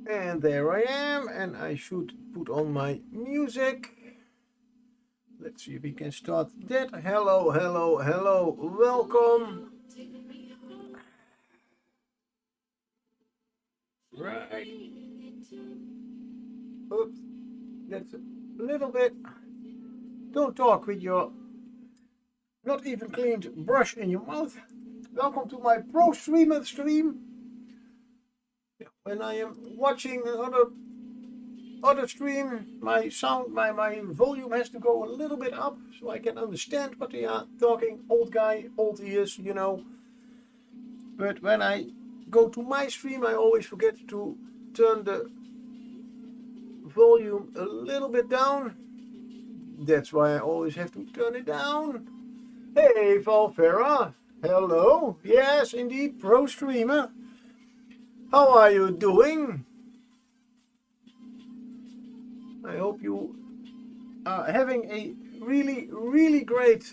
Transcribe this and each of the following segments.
And there I am, and I should put on my music. Let's see if we can start that. Hello, hello, hello, welcome. Right. Oops, that's a little bit. Don't talk with your not even cleaned brush in your mouth. Welcome to my pro streamer stream. When I am watching other stream, my sound, my volume has to go a little bit up so I can understand what they are talking. Old guy, old ears, you know. But when I go to my stream, I always forget to turn the volume a little bit down. That's why I always have to turn it down. Hey, Valfera. Hello. Yes, indeed, pro streamer. How are you doing? I hope you are having a really, really great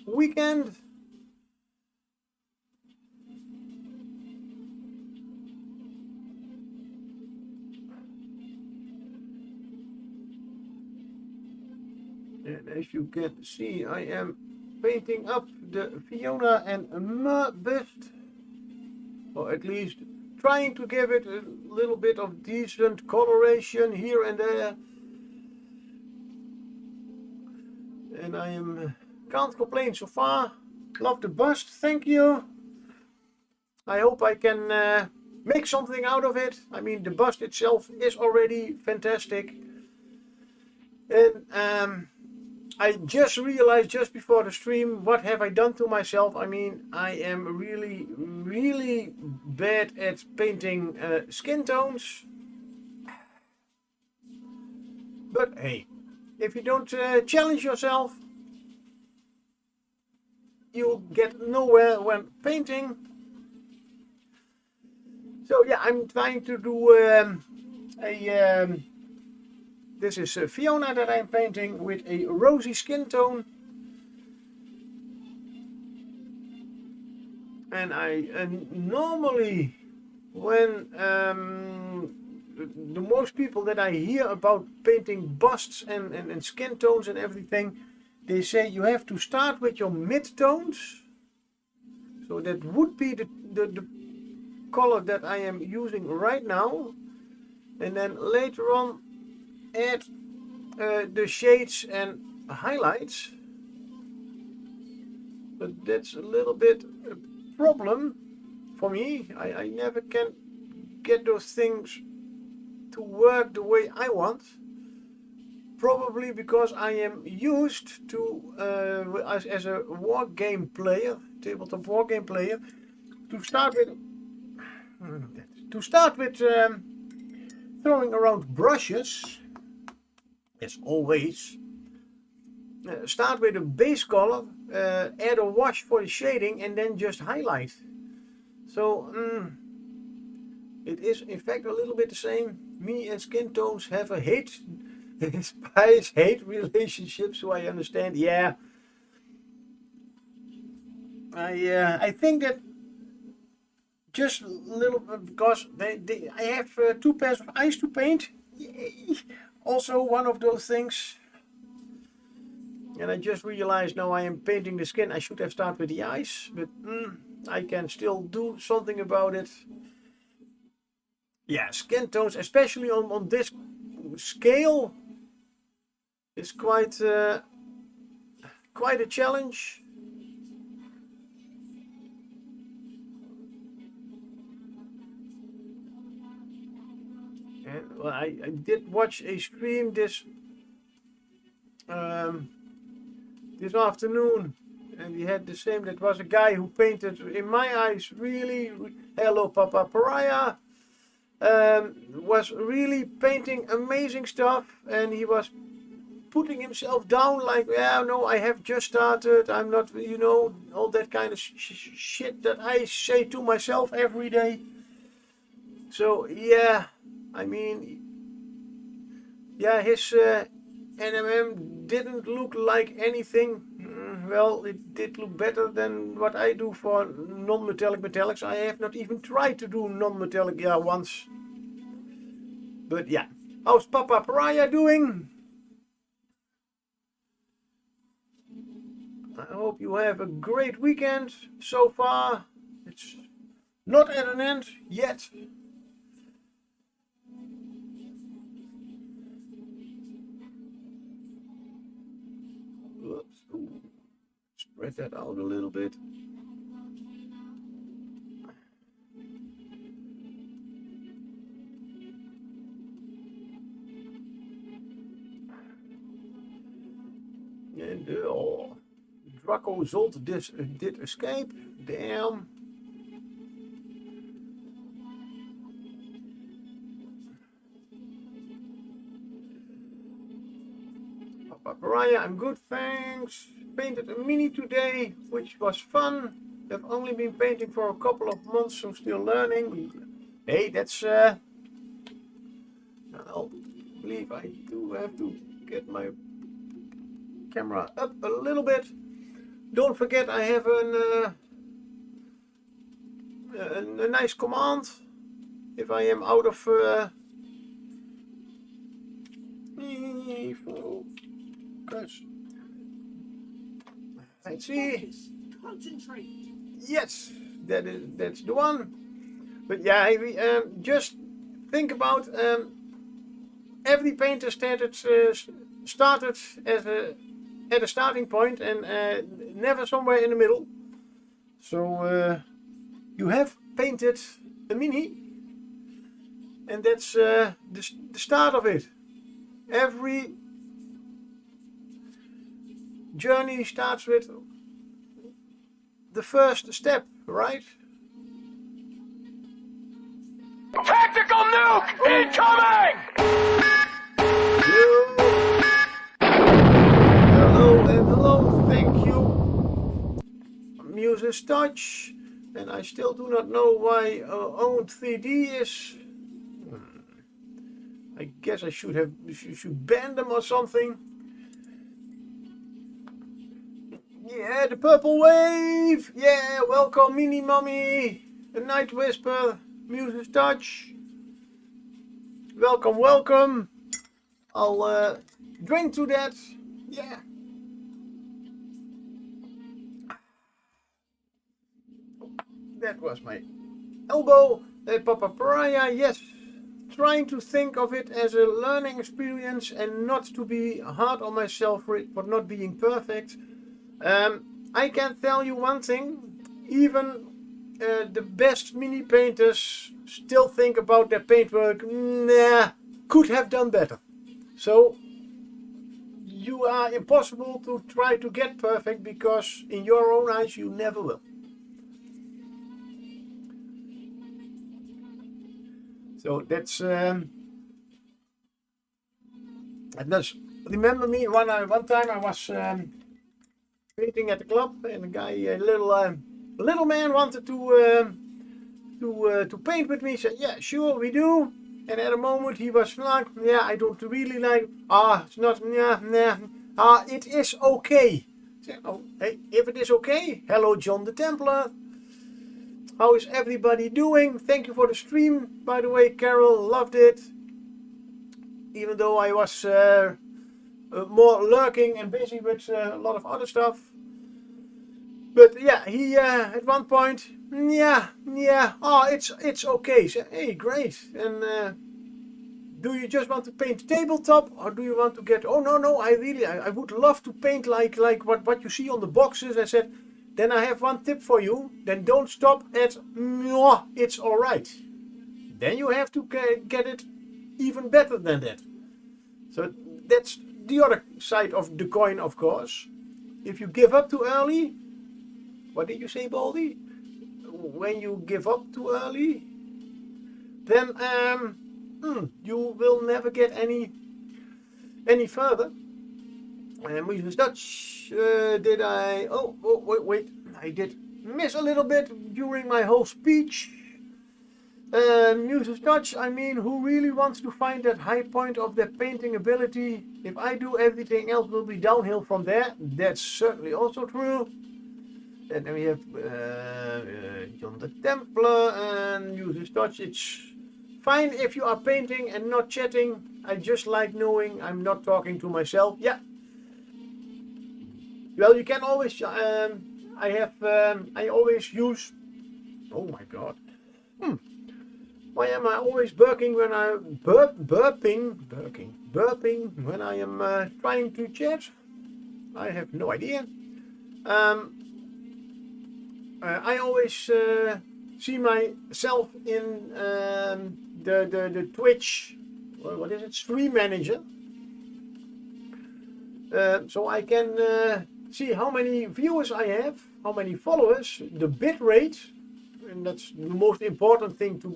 weekend. And as you can see, I am painting up the Fiona and Myrrh bust, or at least trying to give it a little bit of decent coloration here and there. And I can't complain so far. Love the bust, thank you. I hope I can make something out of it. I mean, the bust itself is already fantastic. And I just realized just before the stream, what have I done to myself? I mean, I am really, really bad at painting skin tones. But hey, if you don't challenge yourself, you'll get nowhere when painting. So yeah, I'm trying to do this is Fiona that I'm painting with a rosy skin tone. And normally when the most people that I hear about painting busts and skin tones and everything, they say you have to start with your mid-tones. So that would be the color that I am using right now. And then later on add the shades and highlights. But that's a little bit a problem for me. I never can get those things to work the way I want. Probably because I am used to, as a war game player, tabletop war game player, to start with throwing around brushes, as always. Start with a base color, add a wash for the shading, and then just highlight. So it is in fact a little bit the same. Me and skin tones have a hate relationship, so I understand. Yeah, I think that just a little because I have 2 pairs of eyes to paint. Yay. Also one of those things. And I just realized now I am painting the skin. I should have started with the eyes, but I can still do something about it. Yeah, skin tones, especially on this scale, is quite a challenge. And well, I did watch a stream this afternoon, and we had the same. That was a guy who painted, in my eyes, really. Hello, Papa Pariah. Was really painting amazing stuff, and he was putting himself down like, yeah, no, I have just started. I'm not, you know, all that kind of shit that I say to myself every day. So yeah, I mean, yeah, his NMM didn't look like anything well, it did look better than what I do for non-metallic metallics. I have not even tried to do non-metallic once. But yeah, how's Papa Pariah doing? I hope you have a great weekend so far. It's not at an end yet. Oops. Spread that out a little bit. And Draco Zolt did escape. Damn. Papa Pariah, I'm good, thanks. Painted a mini today, which was fun. I've only been painting for a couple of months, so still learning. Hey, that's I believe I do have to get my camera up a little bit. Don't forget I have a nice command if I am out of let's see. Concentrate. Yes, that's the one. But yeah, just think about every painter started as at a starting point and never somewhere in the middle. So you have painted a mini, and that's the start of it. Every journey starts with the first step, right? Tactical nuke incoming! Hello and hello, thank you. Muse's Touch, and I still do not know why owned 3D is. I guess I should ban them or something. Yeah, the purple wave. Yeah, welcome, Mini Mummy, the Night Whisper, Muse's Touch. Welcome, welcome. I'll drink to that. Yeah. That was my elbow. Papa Pariah, yes. Trying to think of it as a learning experience and not to be hard on myself for not being perfect. I can tell you one thing. Even the best mini painters still think about their paintwork. Nah, could have done better. So you are impossible to try to get perfect because in your own eyes you never will. So that's remember me one time I was painting at the club and a guy, a little man wanted to paint with me. Said, yeah, sure, we do. And at a moment he was like, yeah, I don't really like. It's not. Nah. It is okay. Said, oh, hey, if it is okay, hello, John the Templar. How is everybody doing? Thank you for the stream, by the way, Carol. Loved it. Even though I was more lurking and busy with a lot of other stuff. But yeah, he at one point, yeah. Oh, it's okay. So, hey, great. And do you just want to paint tabletop, or do you want to get? Oh no, I would love to paint like what you see on the boxes. I said. Then I have one tip for you. Then don't stop at it's alright. Then you have to get it even better than that. So that's the other side of the coin, of course. If you give up too early, what did you say, Baldy? When you give up too early, then you will never get any further. Muse's Dutch, did I? Oh, wait. I did miss a little bit during my whole speech. Muse's touch, I mean, who really wants to find that high point of their painting ability? If I do, everything else will be downhill from there. That's certainly also true. And then we have John the Templar and Muse's touch. It's fine if you are painting and not chatting. I just like knowing I'm not talking to myself. Yeah. Well, you can always. I always use. Oh my God. Why am I always burping when I burping when I am trying to chat? I have no idea. I always see myself in the Twitch. What is it? Stream manager. So I can see how many viewers I have, how many followers, the bit rate. And that's the most important thing, to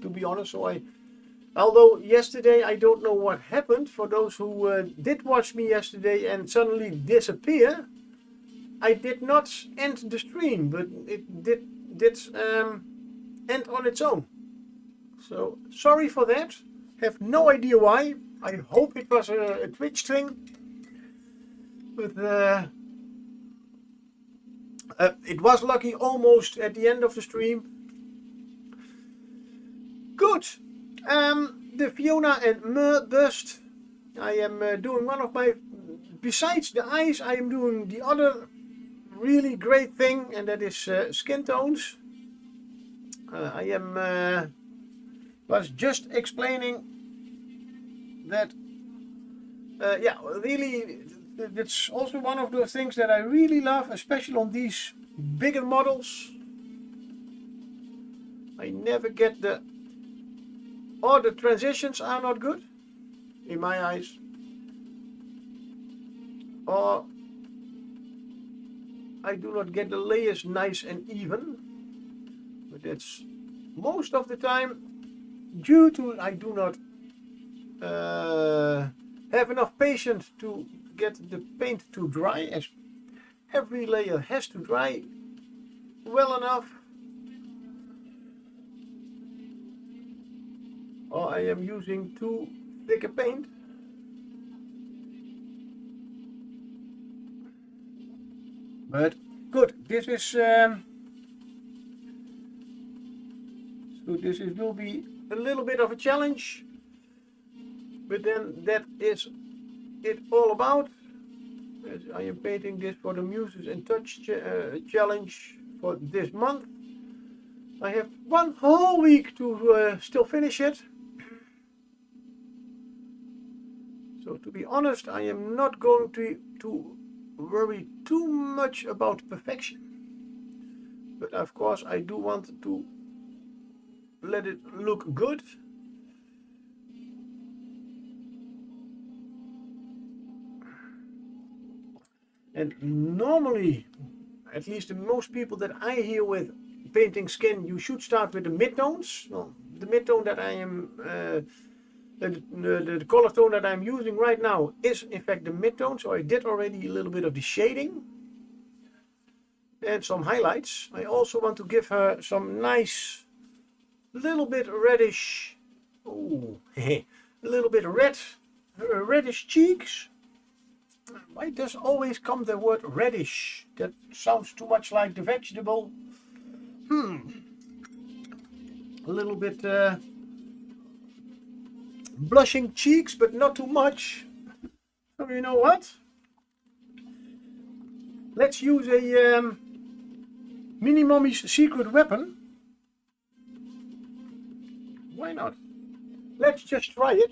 be honest. So although yesterday I don't know what happened, for those who did watch me yesterday and suddenly disappear, I did not end the stream, but it did end on its own. So sorry for that. Have no idea why. I hope it was a Twitch thing, but it was lucky almost at the end of the stream. Good. The Fiona and Myrrh bust. I am doing one of my, besides the eyes, I am doing the other really great thing, and that is skin tones. I am was just explaining that, yeah, really, that's also one of the things that I really love, especially on these bigger models. I never get the transitions are not good in my eyes, or I do not get the layers nice and even, but that's most of the time due to I do not have enough patience to get the paint to dry, as every layer has to dry well enough, or I am using too thick a paint. But good, this is so this will be a little bit of a challenge, but then that is it all about. As I am painting this for the Muses and Touch challenge for this month. I have one whole week to still finish it. So to be honest, I am not going to worry too much about perfection. But of course I do want to let it look good. And normally, at least most people that I hear with painting skin, you should start with the midtones. Well, the midtone that I am, the color tone that I'm using right now is in fact the midtone. So I did already a little bit of the shading and some highlights. I also want to give her some nice, little bit reddish, oh, a little bit reddish cheeks. Why does always come the word reddish? That sounds too much like the vegetable. A little bit blushing cheeks, but not too much. So you know what? Let's use a Mini Mommy's secret weapon. Why not? Let's just try it.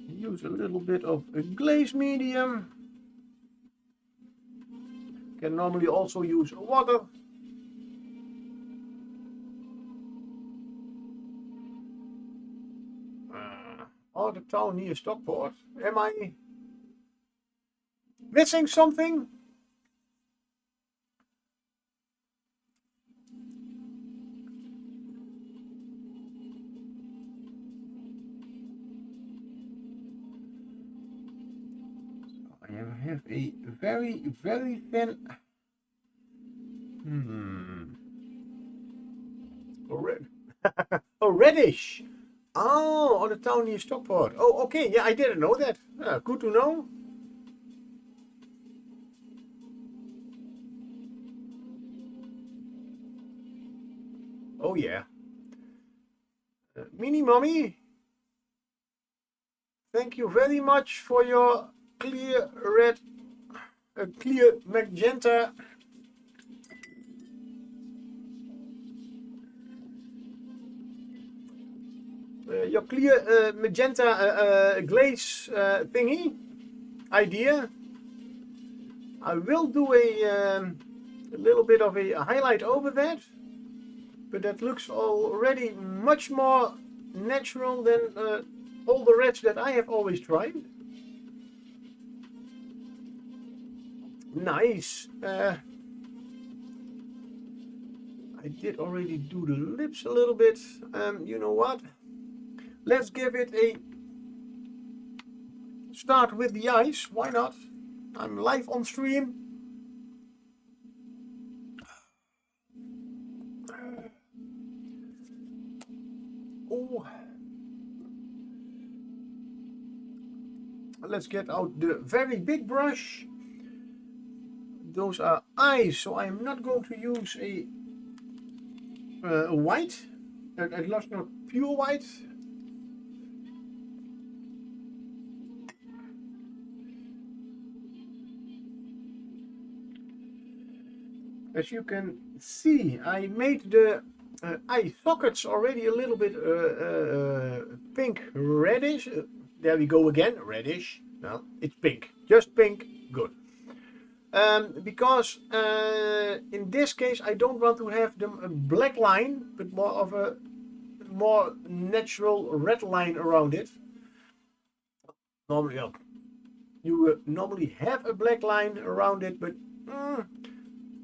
Use a little bit of a glaze medium. Can normally also use water. Out of town near Stockport. Am I missing something? I have a very, very thin. Oh, reddish. Oh, on the town near Stockport. Oh, okay. Yeah, I didn't know that. Good to know. Oh, yeah. Mini Mommy, thank you very much for your clear red, clear magenta. Your clear magenta glaze thingy idea. I will do a little bit of a highlight over that, but that looks already much more natural than all the reds that I have always tried. Nice. I did already do the lips a little bit. You know what? Let's give it a start with the eyes. Why not? I'm live on stream. Oh. Let's get out the very big brush. Those are eyes, so I'm not going to use a white, at least not pure white. As you can see, I made the eye sockets already a little bit pink reddish. There we go again, reddish. Well, it's pink, just pink, good. Because in this case I don't want to have them a black line, but more of a more natural red line around it. Normally, you normally have a black line around it, but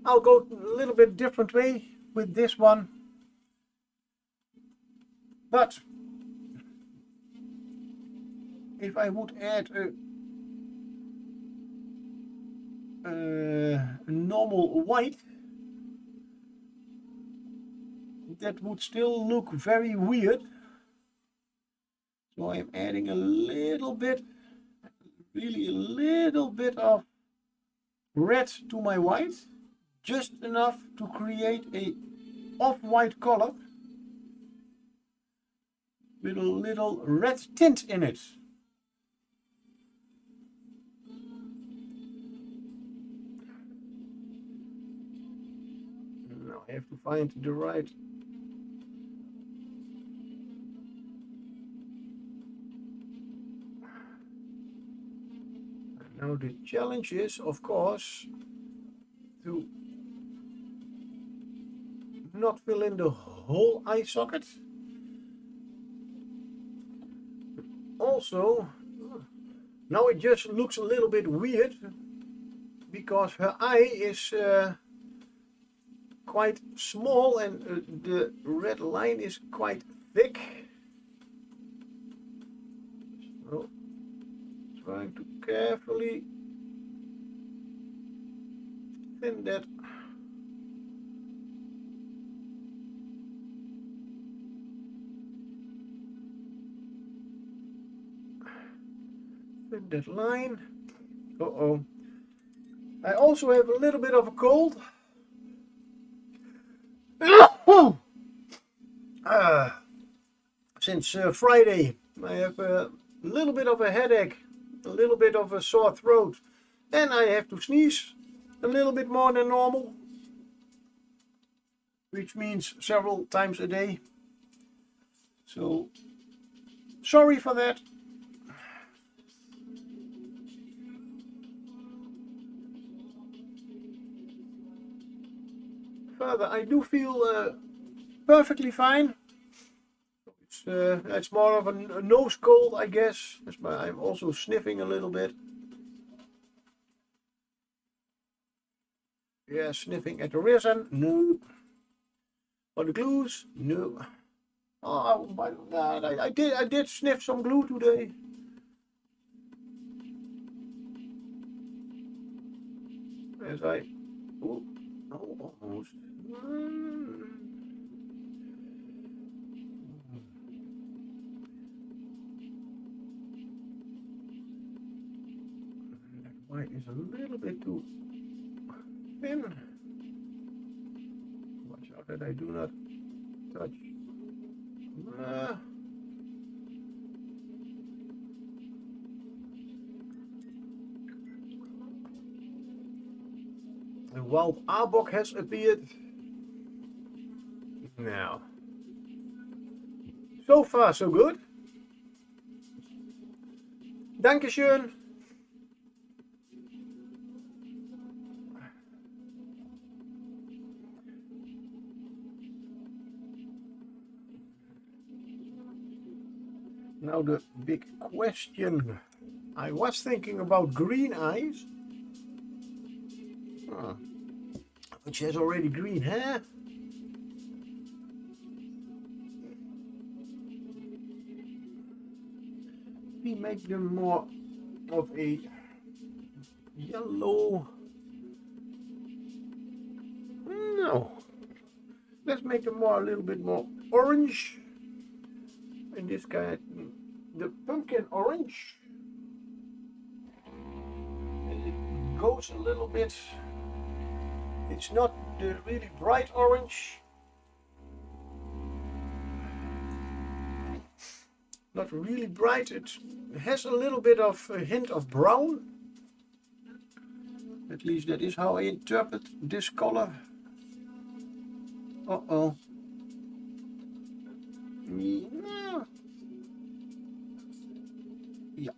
I'll go a little bit different way with this one. But if I would add a normal white, that would still look very weird. So I'm adding a little bit, really a little bit of red to my white, just enough to create a off-white color with a little red tint in it. Now I have to find the right. Now the challenge is, of course, to not fill in the whole eye socket. Also, now it just looks a little bit weird because her eye is quite small and the red line is quite thick. So, trying to carefully thin that. Thin that line. Uh-oh. I also have a little bit of a cold. Since Friday, I have a little bit of a headache, a little bit of a sore throat, and I have to sneeze a little bit more than normal, which means several times a day. So, sorry for that. Further, I do feel perfectly fine. It's more of a nose cold, I guess. That's why I'm also sniffing a little bit. Yeah, sniffing at the resin. No. On the glues. No. Oh, I did sniff some glue today. As I. Oh, almost. White is a little bit too thin. Watch out that I do not touch. The wild arbok has appeared. Now, so far so good. Dankeschön. Now the big question. I was thinking about green eyes. Which has already green hair. We make them more of a yellow. No. Let's make them more a little bit more orange. In this guy, the pumpkin orange. And it goes a little bit. It's not the really bright orange. Not really bright. It has a little bit of a hint of brown. At least that is how I interpret this color. Uh-oh. Yeah.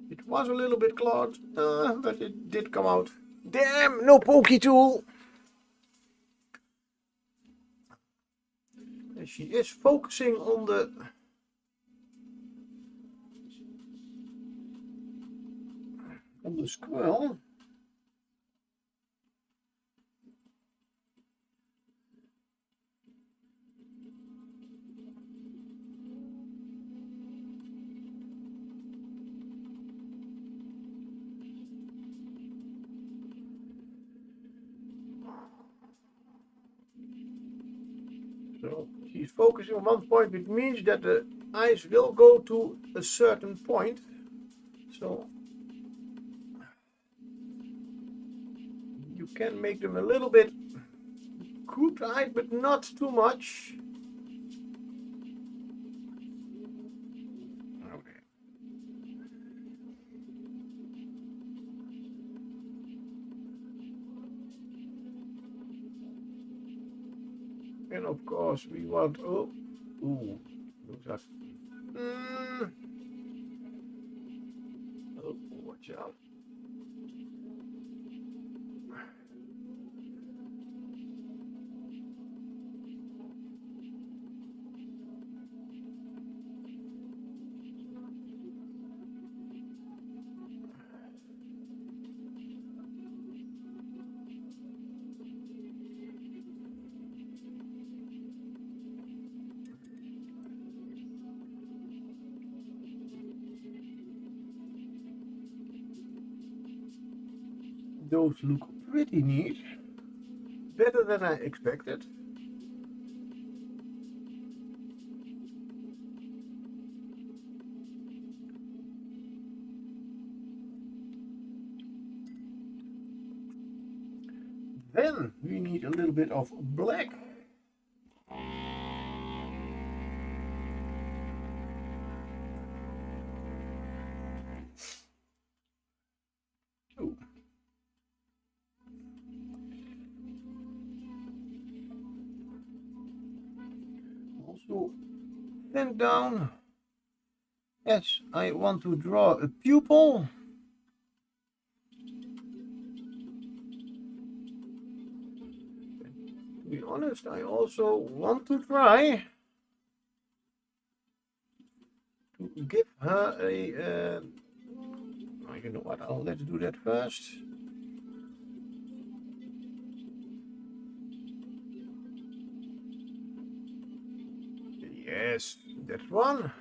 It was a little bit clogged, but it did come out. Damn, no pokey tool. And she is focusing on the squirrel. So she's focusing on one point, which means that the eyes will go to a certain point. So you can make them a little bit crooked-eyed, but not too much. Okay. And of course we want, oh, ooh, looks like, oh, watch out. Those look pretty neat. Better than I expected. Then we need a little bit of black. Oh. Also then down, as I want to draw a pupil. To be honest, I also want to try to give her a you know what, let's do that first. Yes, that one.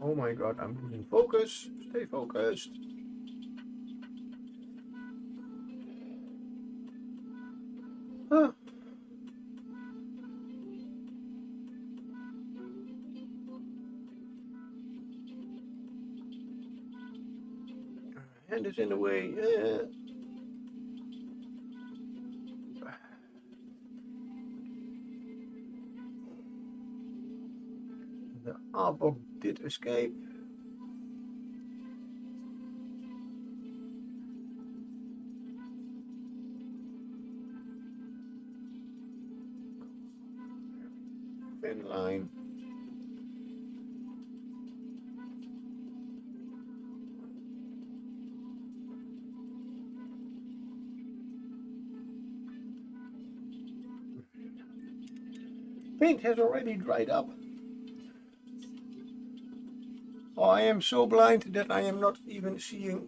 Oh my god, I'm losing focus. Stay focused. Huh. hand is in the way. The arbok did escape. Thin line. Paint has already dried up. Oh, I am so blind that I am not even seeing.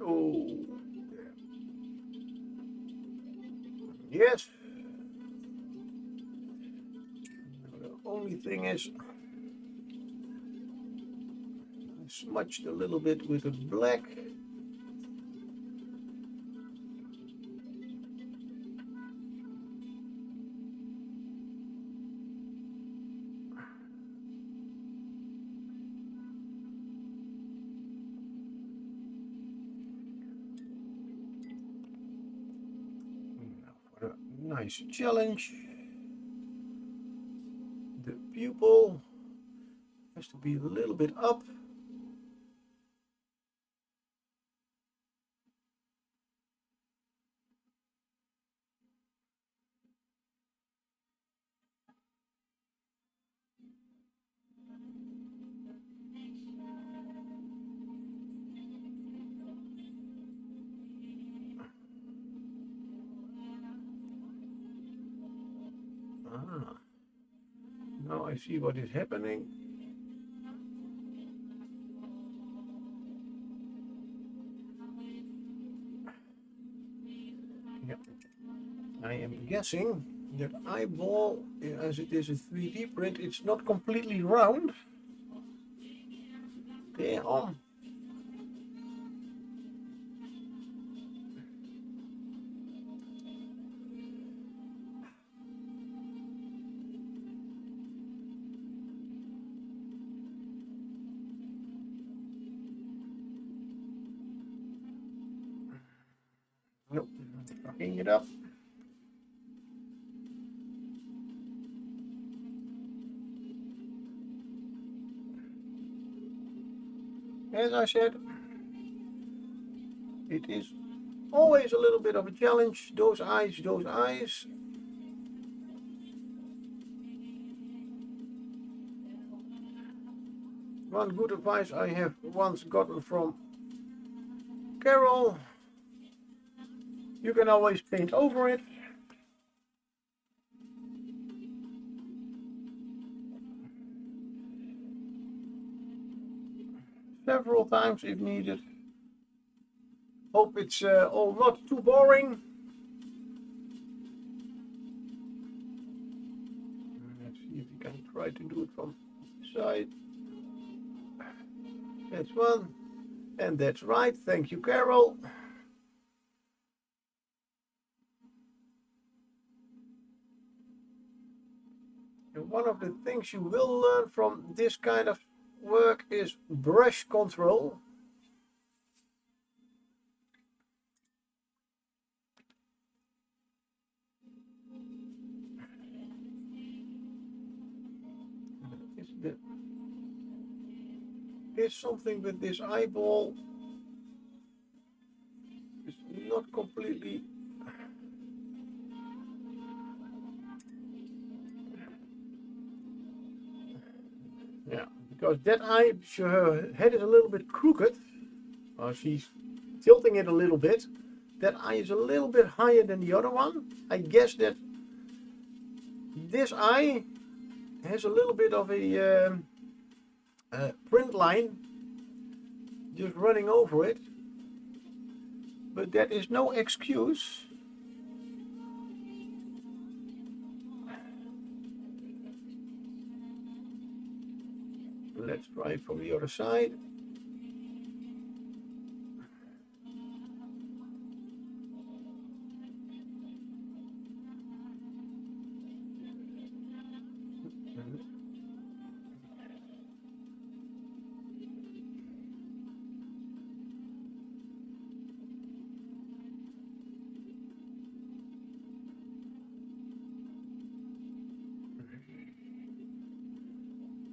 Oh, yes. The only thing is, I smudged a little bit with the black. For a nice challenge, the pupil has to be a little bit up. Ah, now I see what is happening. Yeah. I am guessing that eyeball, as it is a 3D print, it's not completely round. Damn. Nope, fucking it up. As I said, it is always a little bit of a challenge. Those eyes, those eyes. One good advice I have once gotten from Carol: you can always paint over it. Several times if needed. Hope it's all not too boring. Let's see if we can try to do it from the side. That's one. And that's right. Thank you, Carol. And one of the things you will learn from this kind of work is brush control. Is something with this eyeball. It's not completely. Yeah, because that eye, her head is a little bit crooked. She's tilting it a little bit. That eye is a little bit higher than the other one. I guess that this eye has a little bit of a print line just running over it. But that is no excuse. Let's try it from the other side.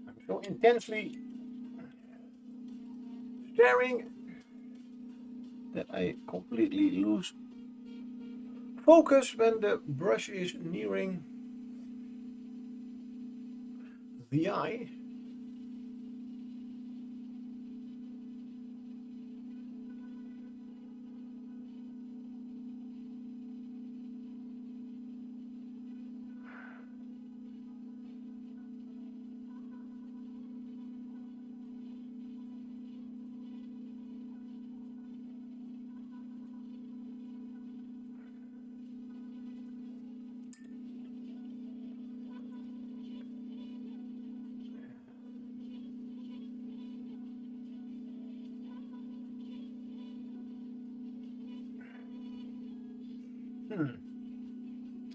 I'm so intensely staring that I completely lose focus when the brush is nearing the eye.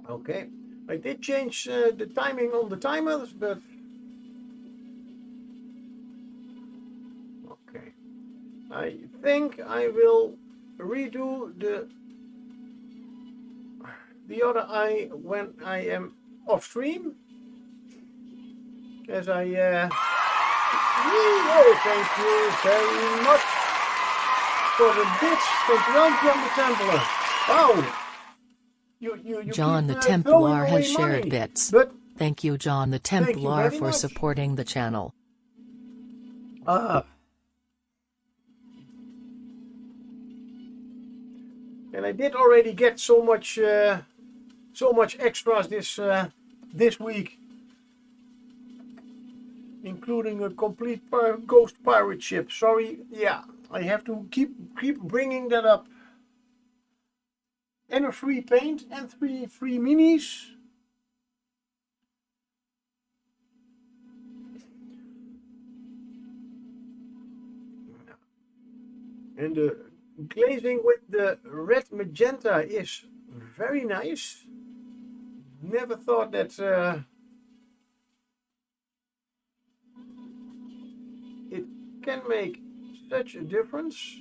Okay, I did change the timing on the timers, but okay. I think I will redo the other eye when I am off stream, as I oh, thank you very much for the bits. Thank you, John the Templar. Wow. You John keep, the throwing Templar away has shared money, bits. but Thank you, John the thank you Templar, very for much. supporting the channel. And I did already get so much extras this week, including a complete ghost pirate ship. Sorry, yeah, I have to keep bringing that up. And a free paint and 3 free minis. And the glazing with the red magenta is very nice. Never thought that it can make such a difference.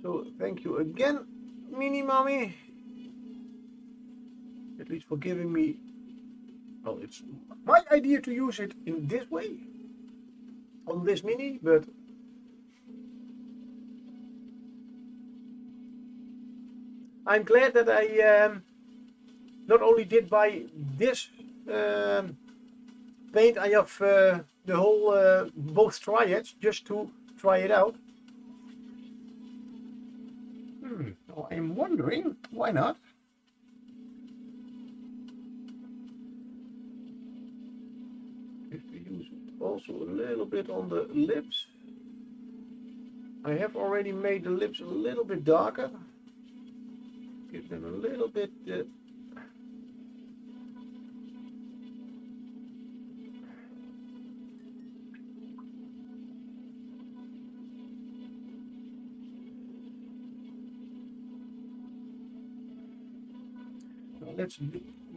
So thank you again, Mini Mommy. At least for giving me, well, it's my idea to use it in this way on this mini, but I'm glad that I not only did buy this paint, I have the whole both triads just to try it out. So I'm wondering, why not? If we use it also a little bit on the lips. I have already made the lips a little bit darker. Give them a little bit let's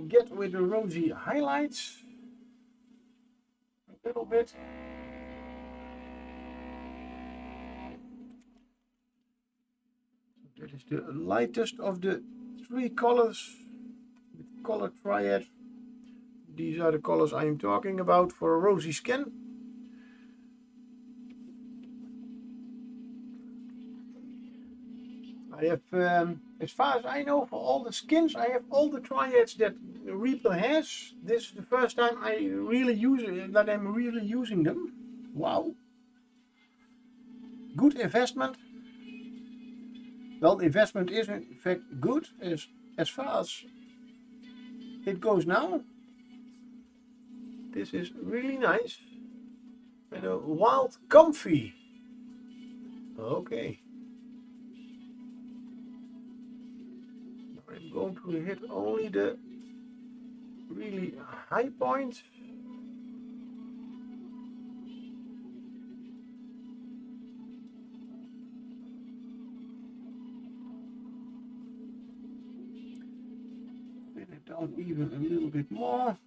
get with the rosy highlights a little bit. That is the lightest of the 3 colors, the color triad. These are the colors I am talking about for a rosy skin. I have, as far as I know, for all the skins, I have all the triads that Reaper has. This is the first time I really use it, that I'm really using them. Wow. Good investment. Well, the investment is in fact good as far as it goes now. This is really nice. And a wild comfy. Okay. I'm going to hit only the really high points. Bring it down even a little bit more.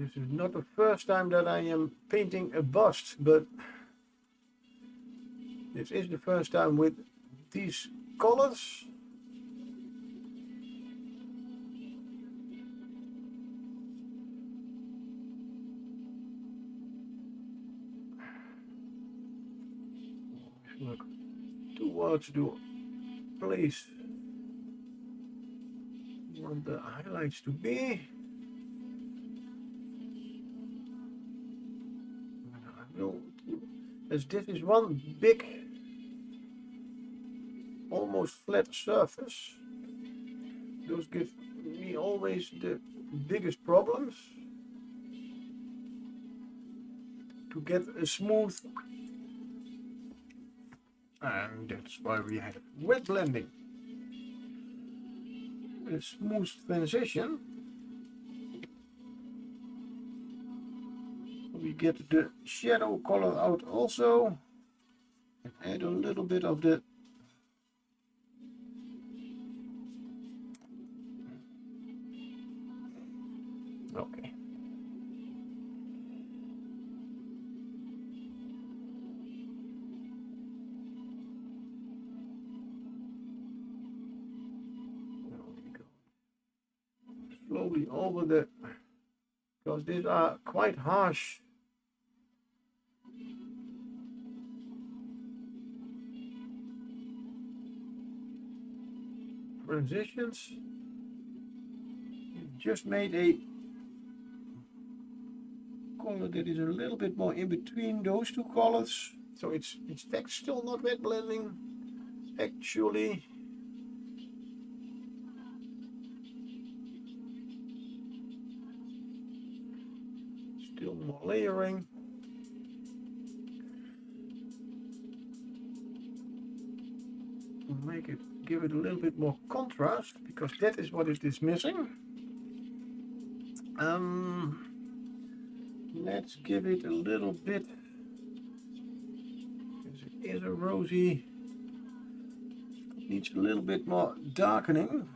This is not the first time that I am painting a bust, but this is the first time with these colors. Look towards the place you want the highlights to be. I will, as this is one big, almost flat surface, those give me always the biggest problems to get a smooth, and that's why we have wet blending. A smooth transition. We get the shadow color out also, and add a little bit of the okay. Slowly over the, because these are quite harsh transitions. You've just made a color that is a little bit more in between those two colors, so it's in fact still not wet blending actually. Still more layering. Make it, give it a little bit more contrast, because that is what it is missing. Let's give it a little bit, because it is a rosy, needs a little bit more darkening,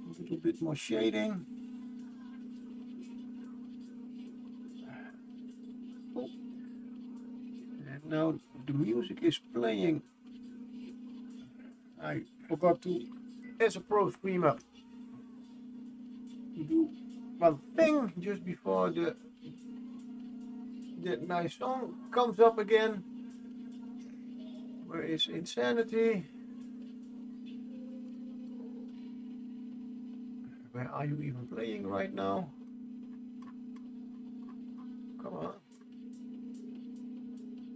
a little bit more shading. Oh. And now the music is playing. I forgot to, as a pro streamer, do one thing just before that nice song comes up again. Where is Insanity? Where are you even playing right now? Come on.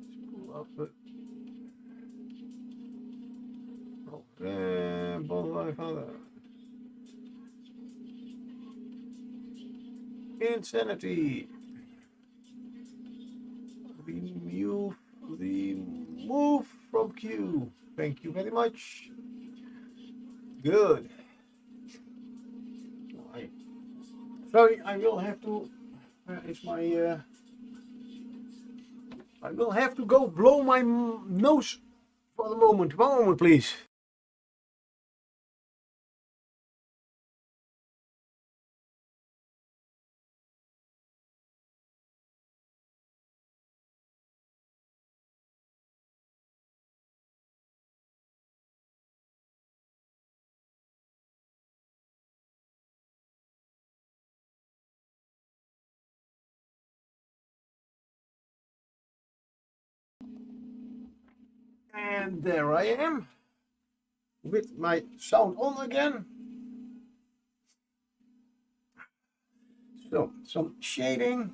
Let's pull up it. Insanity. Remove from queue. Thank you very much. Good. Sorry, I will have to. It's my. I will have to go blow my nose for the moment. 1 moment, please. And there I am with my sound on again. So some shading.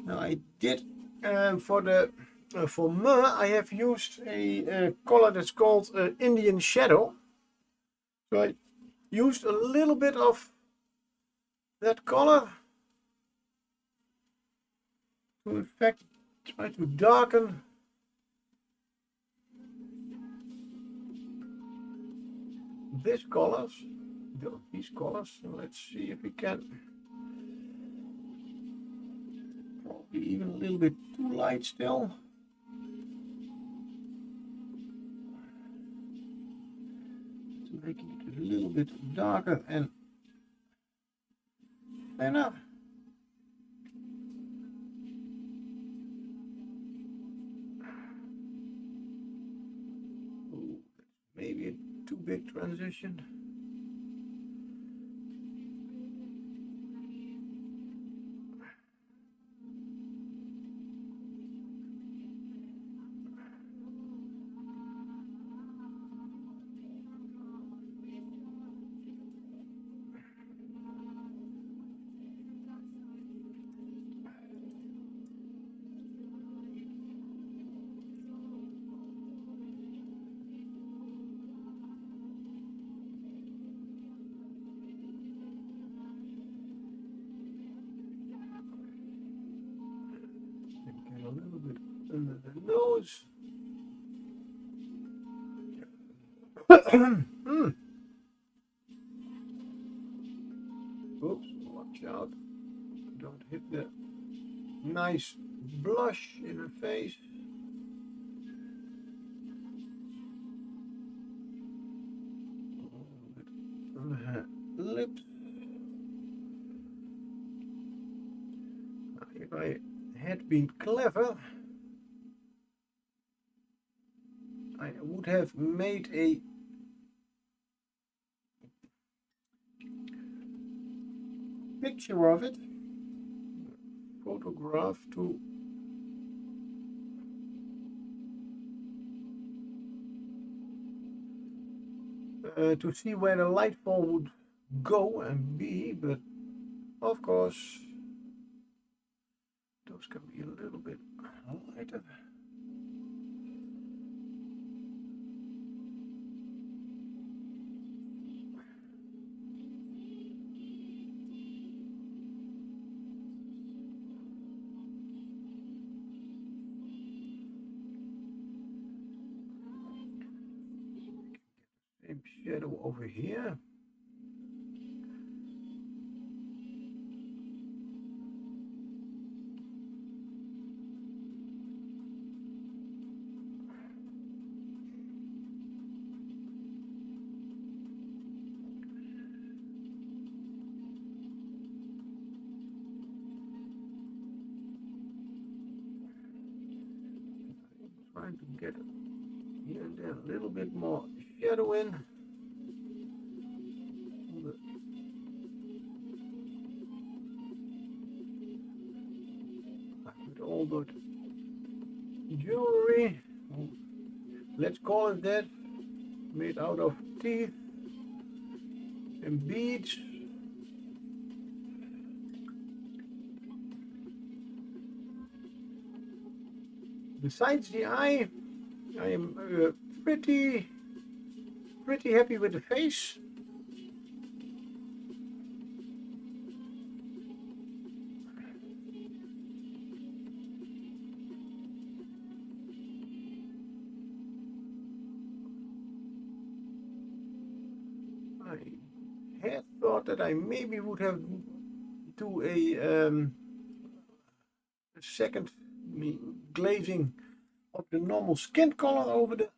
Now I did for the for Myrrh I have used a color that's called Indian Shadow. So I used a little bit of that color to in fact try to darken these colors. So let's see if we can. Probably even a little bit too light still. To making it a little bit darker and thinner. big transition. Get a little bit under the nose. Oops, watch out. Don't hit the nice blush in the face. A little bit on the lips. If I had been clever, I would have made a picture of it, photograph to see where the light fall would go and be, but of course those can be a little bit lighter. Same shadow over here. Trying to get here and there a little bit more shadow in. With all that jewelry, let's call it that, made out of teeth and beads. Besides the eye, I am pretty happy with the face. I had thought that I maybe would have do a second glazing of the normal skin color over the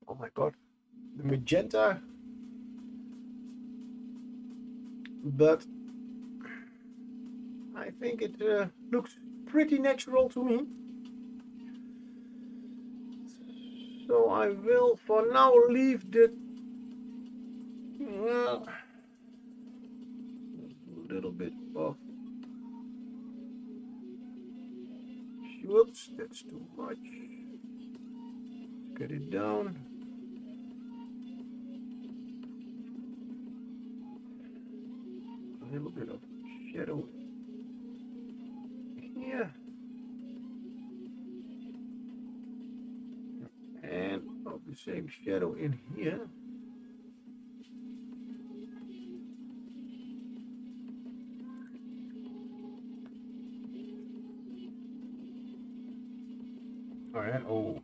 oh my god, the magenta, but I think it looks pretty natural to me, so I will for now leave the a little bit of, whoops, that's too much. Let's get it down. A little bit of shadow here. And of the same shadow in here. Alright, oh,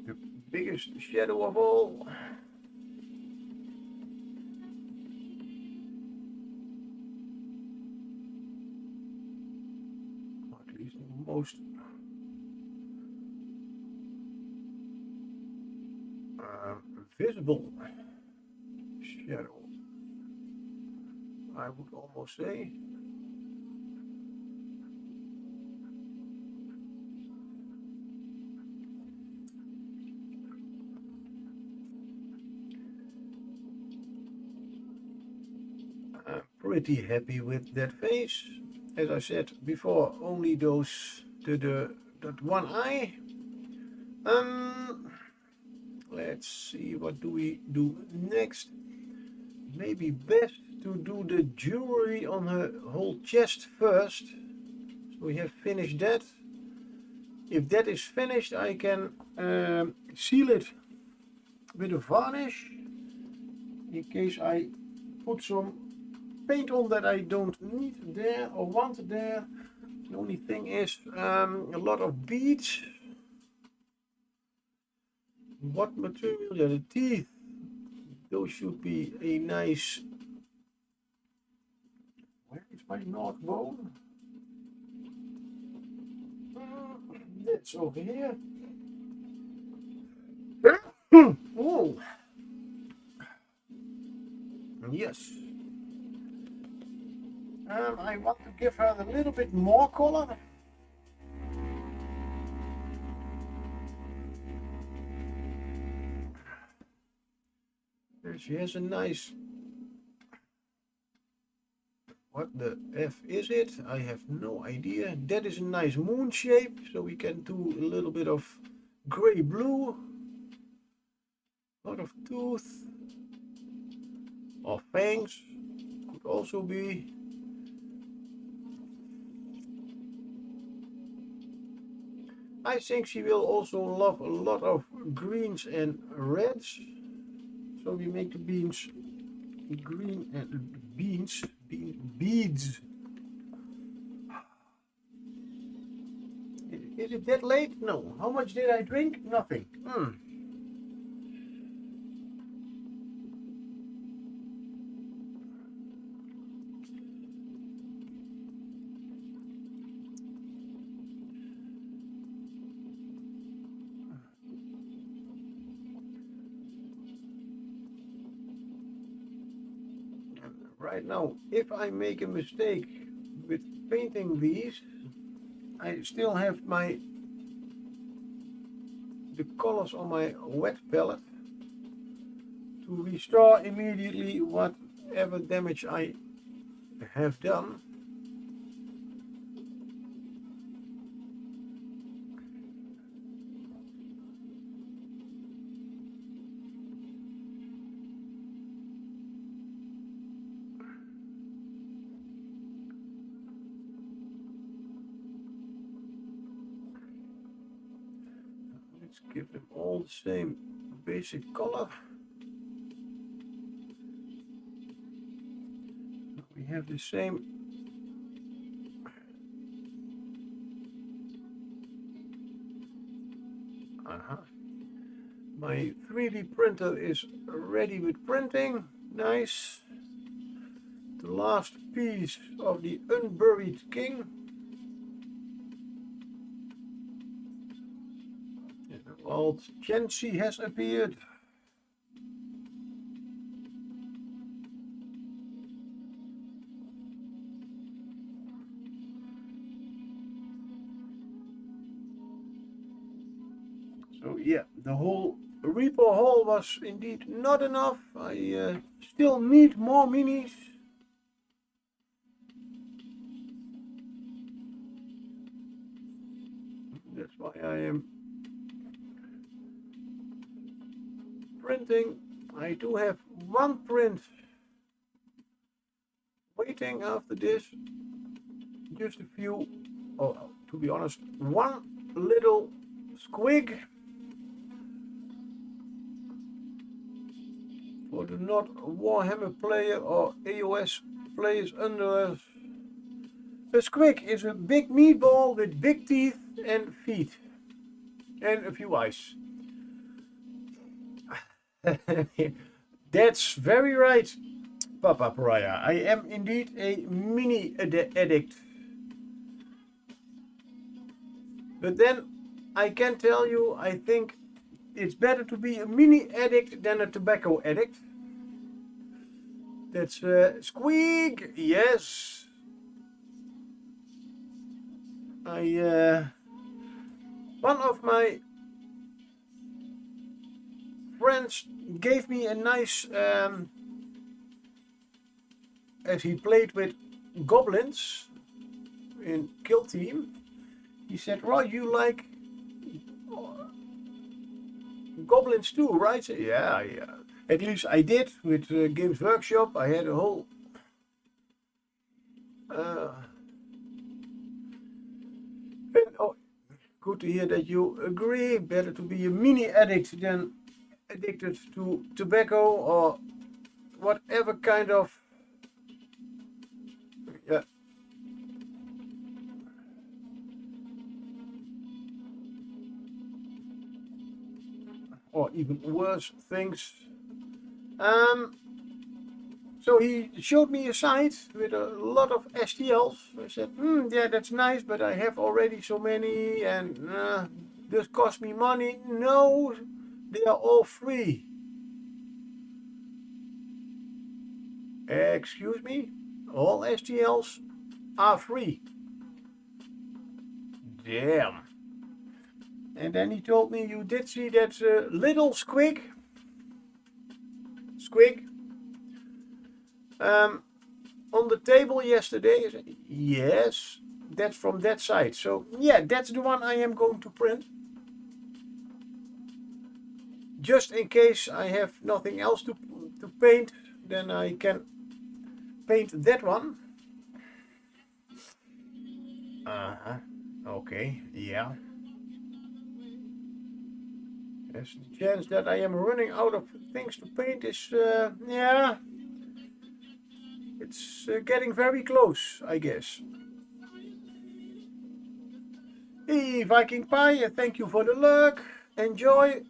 the biggest shadow of all. Or at least the most visible shadow, I would almost say. pretty happy with that face. As I said before, only that one eye. Let's see, what do we do next? Maybe best to do the jewelry on her whole chest first. So we have finished that. If that is finished, I can seal it with a varnish in case I put some paint on that I don't need there or want there. The only thing is a lot of beads. What material? Yeah, the teeth. Those should be a nice. Where is my north bone? That's over here. Oh, yes. I want to give her a little bit more color. There she has a nice. What the F is it? I have no idea. That is a nice moon shape, so we can do a little bit of gray blue. A lot of tooth or fangs could also be. I think she will also love a lot of greens and reds. So we make the beans green and beans. Beads. Is it that late? No. How much did I drink? Nothing. Right now, if I make a mistake with painting these, I still have the colors on my wet palette to restore immediately whatever damage I have done. Let's give them all the same basic color. We have the same. My 3D printer is ready with printing. Nice. The last piece of the unburied king. Old Chancy has appeared. So yeah, the whole Reaper haul was indeed not enough. I still need more minis. That's why I am printing. I do have one print waiting after this. Just a few, oh, to be honest, one little squig for the not Warhammer player or AOS players under us. A squig is a big meatball with big teeth and feet and a few eyes. That's very right, Papa Pariah. I am indeed a mini addict. But then I can tell you, I think it's better to be a mini addict than a tobacco addict. That's squeak, yes. One of my friends gave me a nice as he played with goblins in Kill Team, he said, "Well, you like goblins too, right?" I said, yeah, yeah. At least I did with Games Workshop. I had a whole and, oh, good to hear that you agree. Better to be a mini addict than addicted to tobacco or whatever kind of, yeah. Or even worse things. So he showed me a site with a lot of STLs. I said, yeah, that's nice, but I have already so many and this cost me money. No, they are all free. Excuse me? All STLs are free. Damn. And then he told me, you did see that little squig? On the table yesterday. I said, yes, that's from that site. So yeah, that's the one I am going to print. Just in case I have nothing else to paint, then I can paint that one. Okay, yeah. There's the chance that I am running out of things to paint is, yeah, it's getting very close, I guess. Hey, Viking Pie, thank you for the luck. Enjoy.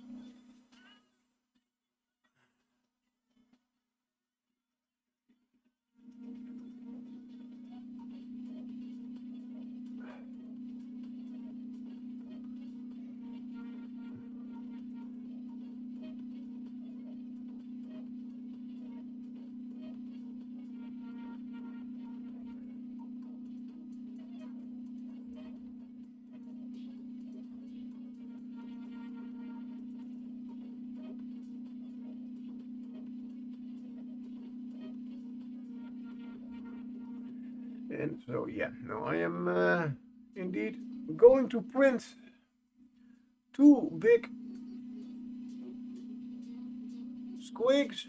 And so, yeah, now I am indeed going to print 2 big squigs,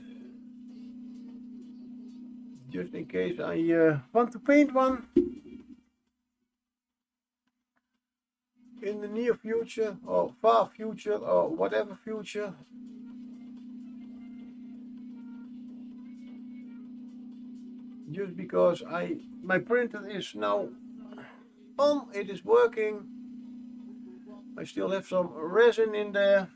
just in case I want to paint one in the near future or far future or whatever future. Just because my printer is now on, it is working. I still have some resin in there,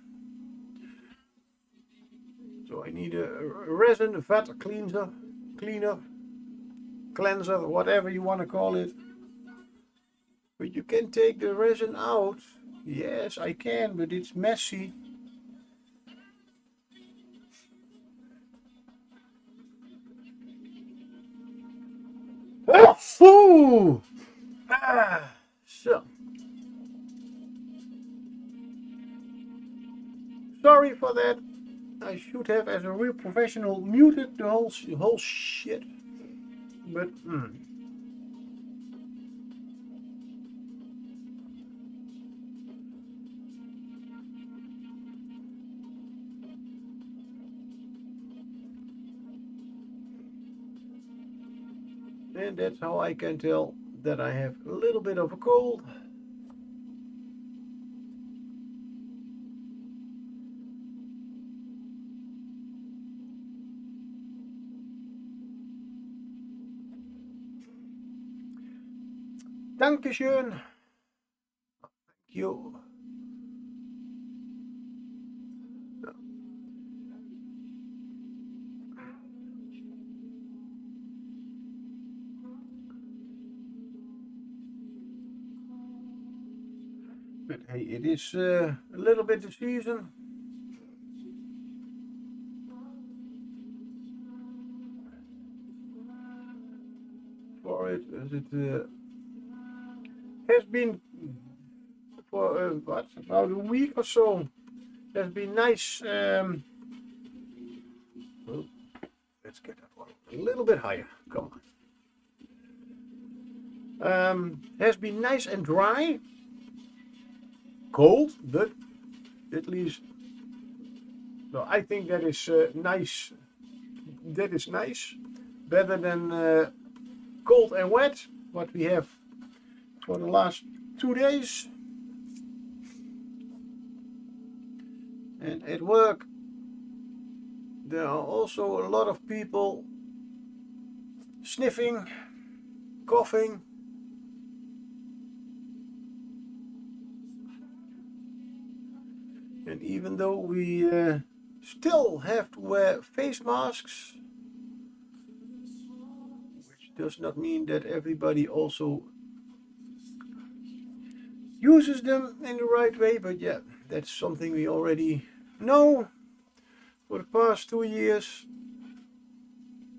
so I need a resin vat cleanser, cleanser, whatever you want to call it. But you can take the resin out. Yes, I can, but it's messy. Oh, so sorry for that. I should have, as a real professional, muted the whole shit. But and that's how I can tell that I have a little bit of a cold. Dankeschön. Thank you. But hey, it is a little bit the season. For it, as it has been for what, about a week or so. There's been nice. Well, let's get that one a little bit higher. Come on. Has been nice and dry. Cold, but at least, no, I think that is nice. That is nice. Better than cold and wet, what we have for the last 2 days. And at work, there are also a lot of people sniffing, coughing. And even though we still have to wear face masks, which does not mean that everybody also uses them in the right way, but yeah, that's something we already know for the past 2 years,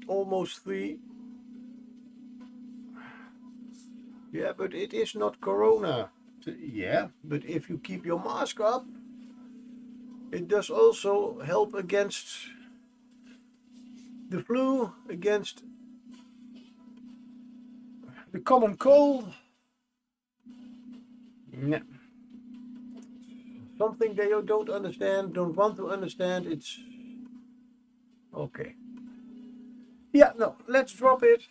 almost 3. Yeah, but it is not corona. Yeah, but if you keep your mask up, it does also help against the flu, against the common cold. Yeah. Something that you don't understand, don't want to understand, it's okay. Yeah, no, let's drop it.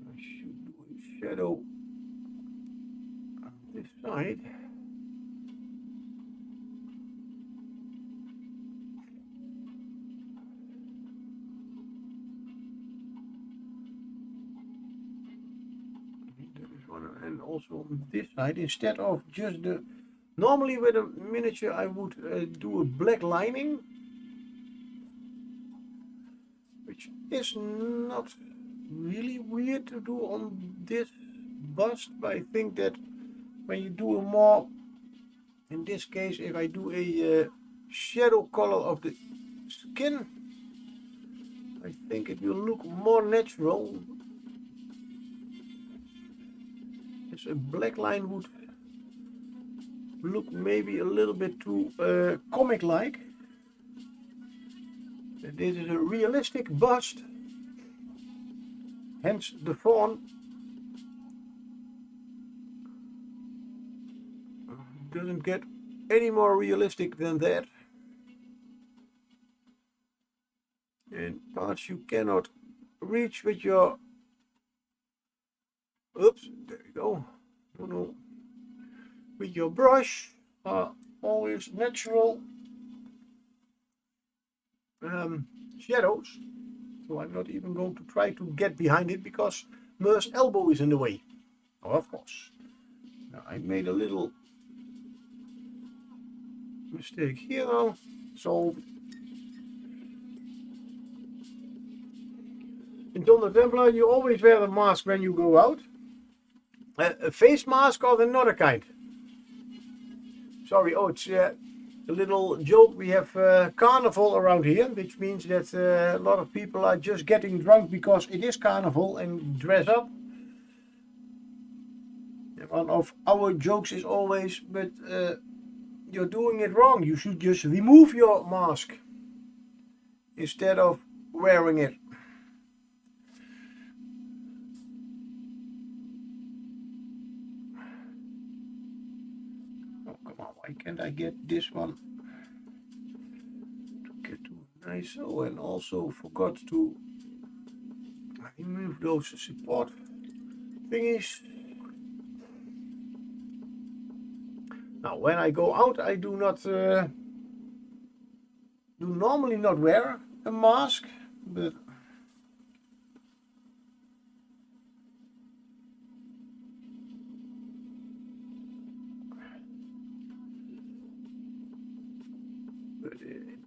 I should do a shadow on this side. That is one, and also on this side, instead of just the, normally with a miniature I would do a black lining, which is not really weird to do on this bust, but I think that when you do a more, in this case, if I do a shadow color of the skin, I think it will look more natural. As a black line would look maybe a little bit too comic-like. This is a realistic bust, hence the faun. Doesn't get any more realistic than that. And parts you cannot reach with your, oops, there you go, no, with your brush are always natural shadows. So I'm not even going to try to get behind it because Myrrh's elbow is in the way. Oh, of course. Now I made a little mistake here though. So in Don the Templar you always wear a mask when you go out. A face mask or another kind. Sorry, oh, it's a little joke. We have carnival around here, which means that a lot of people are just getting drunk because it is carnival and dress up. One of our jokes is always, but you're doing it wrong. You should just remove your mask instead of wearing it. Oh, come on, why can't I get this one to get to nice? Oh, and also forgot to remove those support thingies. Now, when I go out, I do not normally not wear a mask, but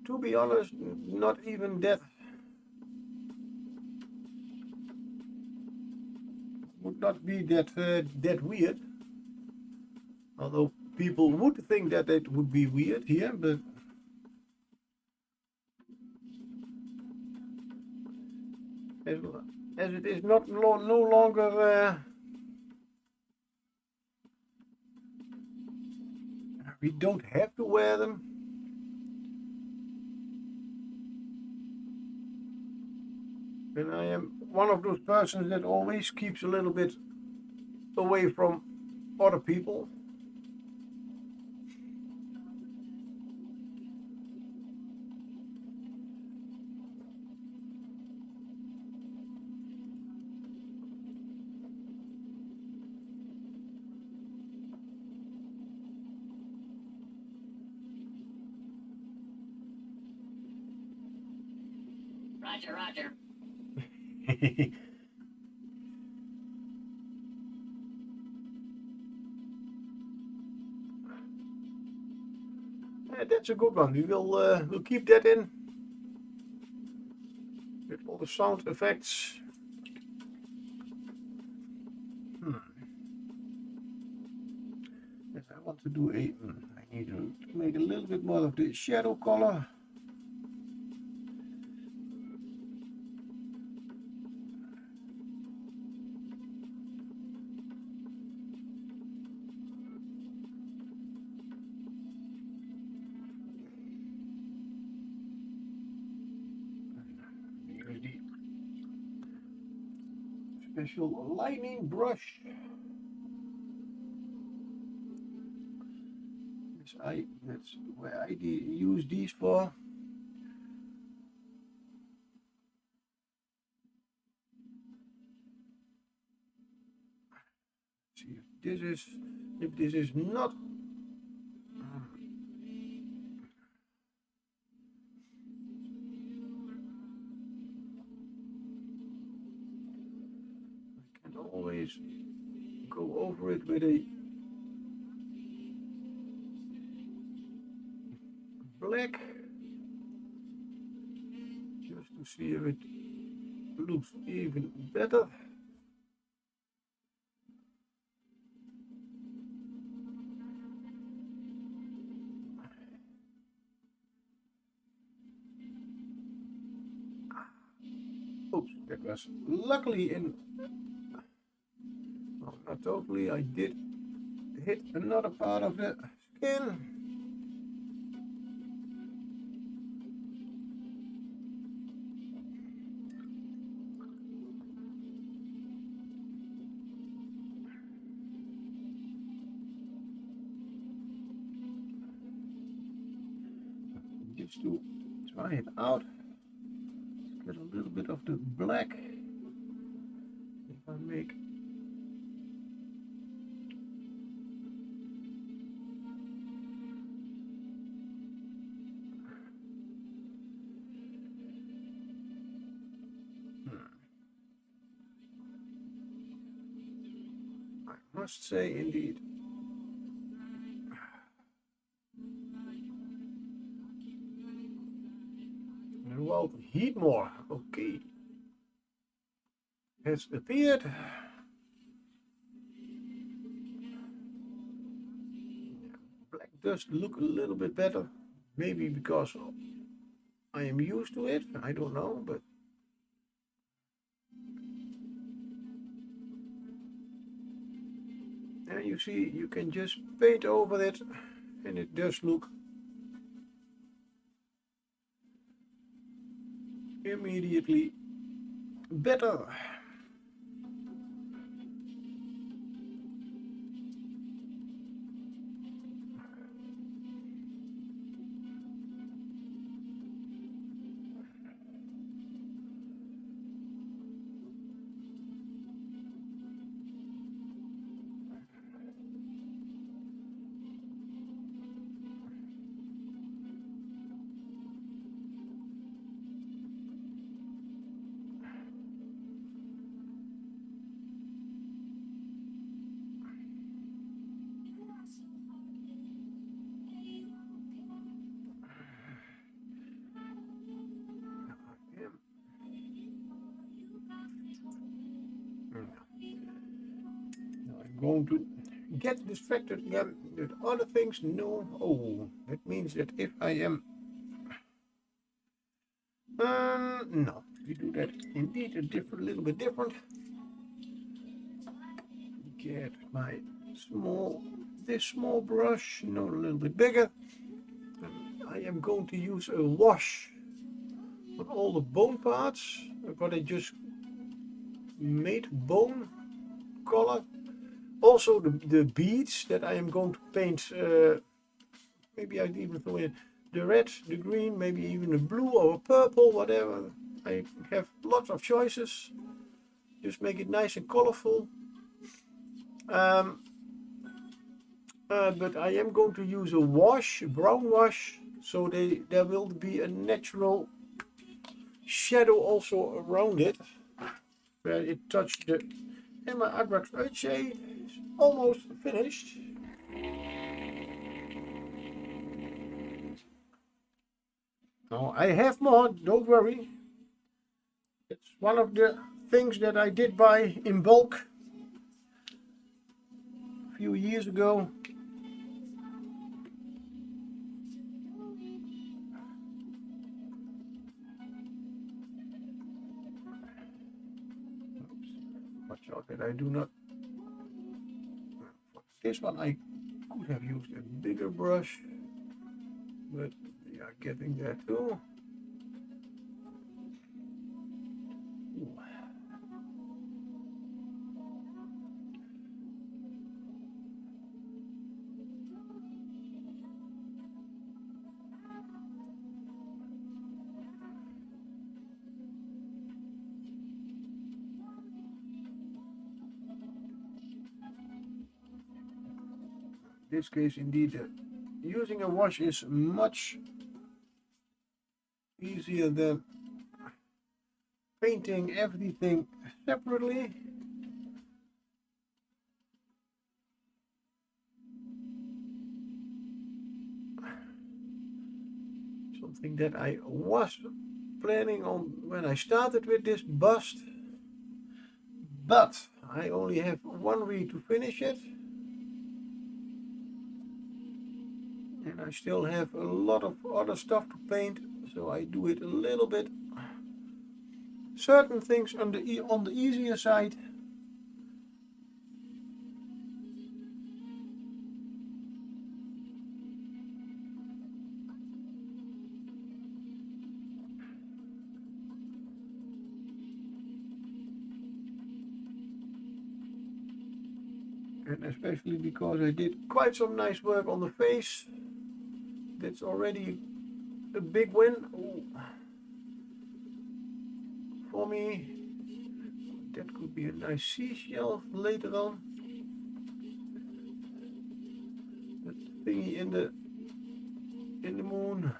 to be honest, not even that would not be that weird. Although people would think that it would be weird here, but as it is not no longer We don't have to wear them. And I am one of those persons that always keeps a little bit away from other people. Roger, roger. Yeah, that's a good one. We will we'll keep that in with all the sound effects. Yes, I want to do a. I need to make a little bit more of the shadow color. Use the special lining brush. That's where I use these for. See if this is not. I can always go over it with a black just to see if it looks even better. Oops, that was luckily in. Oh, not totally. I did hit another part of the skin. Just to try it out. Let's get a little bit of the black. If I make I must say indeed. Well, heat more. Okay. Has appeared. Black does look a little bit better. Maybe because I am used to it. I don't know, but and you see, you can just paint over it, and it does look immediately better. I'm going to get distracted again with other things. No, oh, that means that if I am no, we do that indeed a little bit different. Get my small this small brush, no, a little bit bigger. I am going to use a wash on all the bone parts. What I just made bone color. Also the beads that I am going to paint. Maybe I'd even throw in the red, the green, maybe even a blue or a purple, whatever. I have lots of choices. Just make it nice and colorful. But I am going to use a wash, a brown wash, so there will be a natural shadow also around it, where it touched the. And my artwork shade is almost finished. Now I have more, don't worry. It's one of the things that I did buy in bulk a few years ago. Watch out that I do not. For this one I could have used a bigger brush, but we are getting there too. Ooh. In this case, indeed, using a wash is much easier than painting everything separately. Something that I was planning on when I started with this bust, but I only have 1 week to finish it. And I still have a lot of other stuff to paint, so I do it a little bit. Certain things on the easier side. And especially because I did quite some nice work on the face. That's already a big win. Ooh. For me. That could be a nice seashell later on. That thingy in the moon.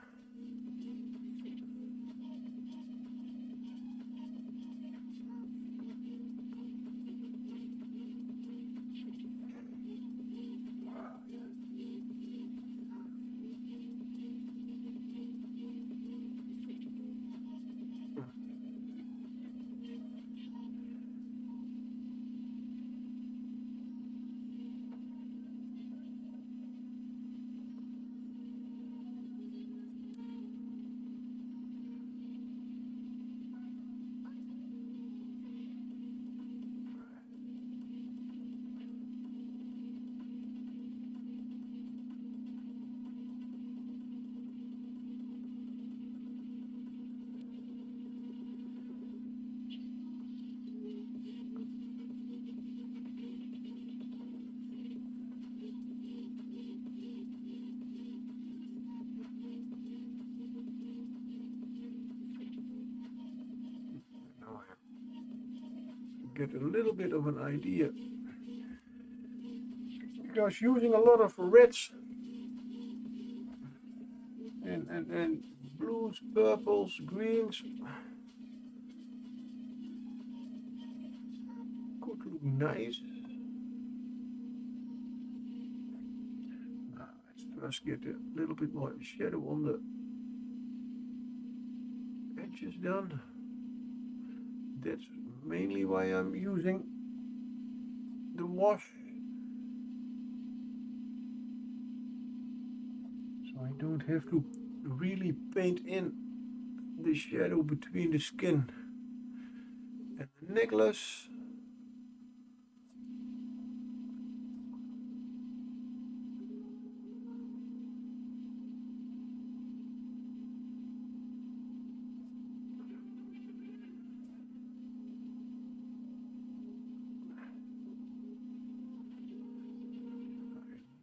Get a little bit of an idea, because using a lot of reds and blues, purples, greens could look nice. Let's first get a little bit more shadow on the edges done. That's mainly why I'm using the wash, so I don't have to really paint in the shadow between the skin and the necklace.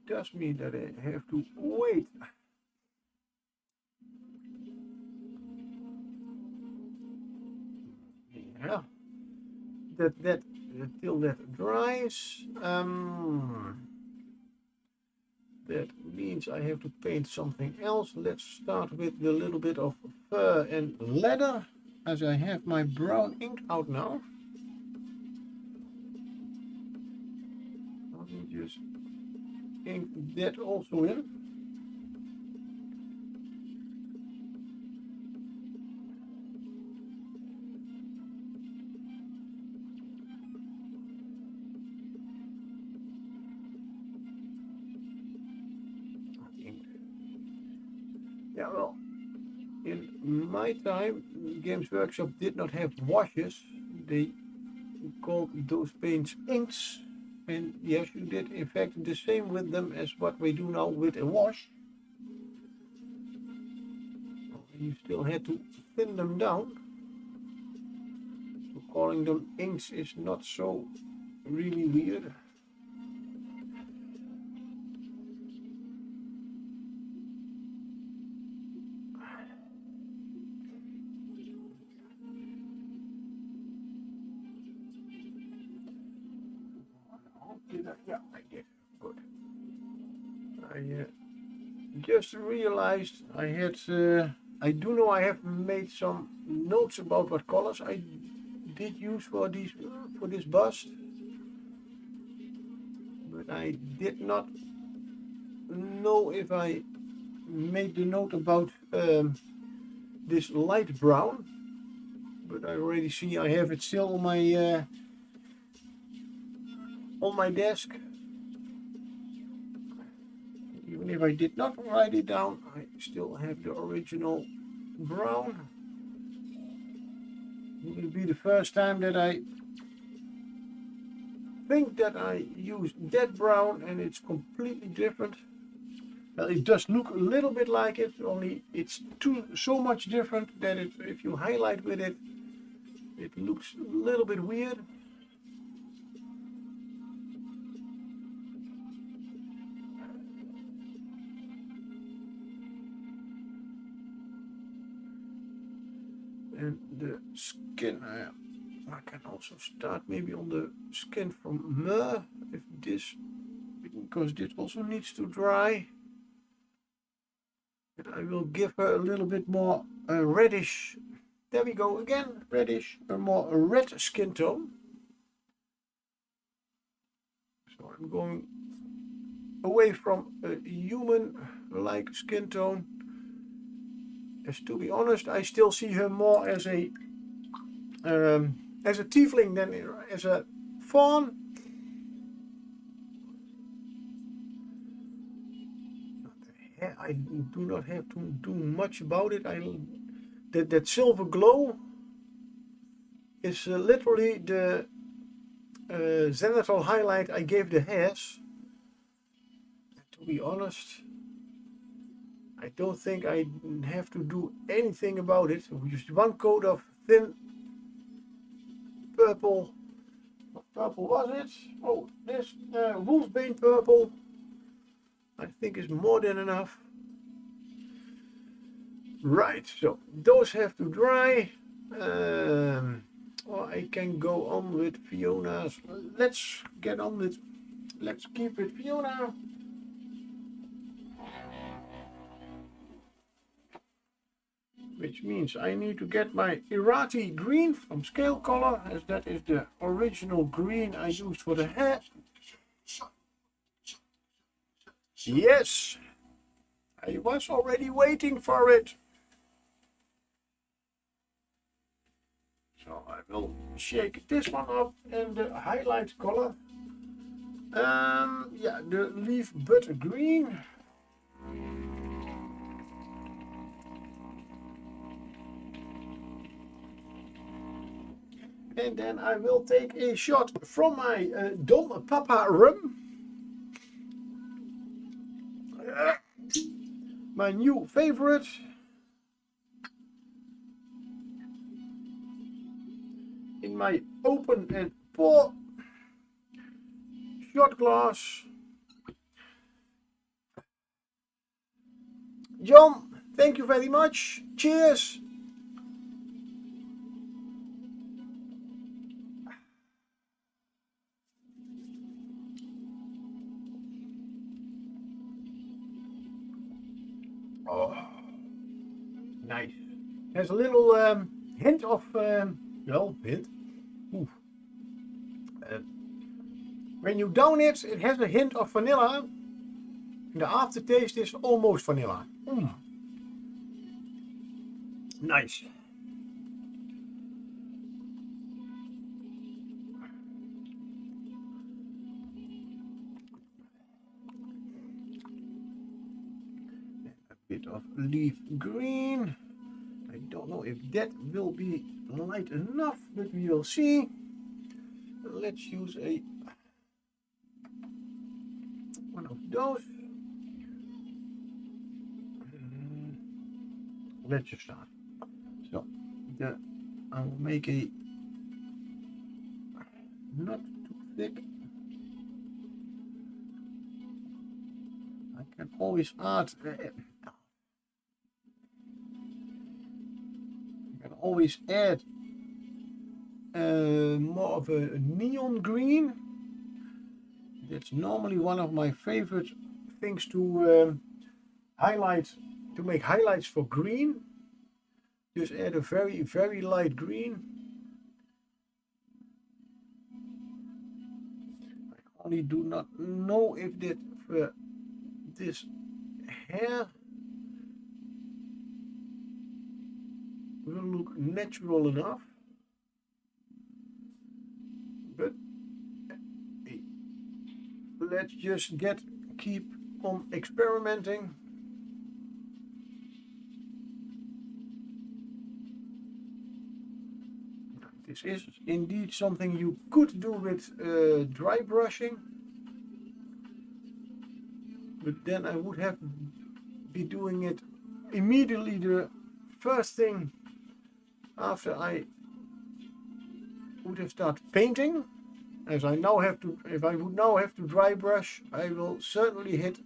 does mean that I have to wait. Yeah, that till that dries. That means I have to paint something else. Let's start with the little bit of fur and leather, as I have my brown ink out now. Let me just ink that also in. Yeah, well, in my time, Games Workshop did not have washes. They called those paints inks. And yes, you did in fact the same with them as what we do now with a wash. You still had to thin them down. So calling them inks is not so really weird. Yeah, I did. Good. I just realized I had. I do know I have made some notes about what colors I did use for this bust, but I did not know if I made the note about this light brown. But I already see I have it still on my desk. Even if I did not write it down, I still have the original brown. It will be the first time that I think that I use that brown and it's completely different. Well, it does look a little bit like it, only it's so much different that if you highlight with it, it looks a little bit weird. And the skin, I can also start maybe on the skin from Myrrh, because this also needs to dry. But I will give her a little bit more reddish. There we go again, reddish, a more red skin tone. So I'm going away from a human-like skin tone. As to be honest, I still see her more as a tiefling than as a faun. I do not have to do much about it. That silver glow is literally the zenithal highlight I gave the hairs. To be honest, I don't think I have to do anything about it. Just one coat of thin purple. What purple was it? Oh, this wolfsbane purple. I think is more than enough. Right, so those have to dry. Or I can go on with Fiona's. Let's keep with Fiona. Which means I need to get my Irati green from Scale Color, as that is the original green I used for the hair. Yes, I was already waiting for it. So I will shake this one up and the highlight color. Yeah, the leaf bud green. And then I will take a shot from my Dom Papa rum. My new favorite. In my open and pour shot glass. John, thank you very much. Cheers. Oh, nice. Has a little hint of, well, hint. Ooh. When you down it, it has a hint of vanilla. And the aftertaste is almost vanilla. Nice. A bit of leaf green. I don't know if that will be light enough, but we will see. Let's use one of those. Let's just start. So, I will make a not too thick. I can always add. More of a neon green. That's normally one of my favorite things to highlight, to make highlights for green. Just add a very, very light green. I only do not know if this hair will look natural enough. But let's just keep on experimenting. This is indeed something you could do with dry brushing, but then I would have be doing it immediately the first thing after I would have started painting. As I now have to, if I would now have to dry brush, I will certainly hit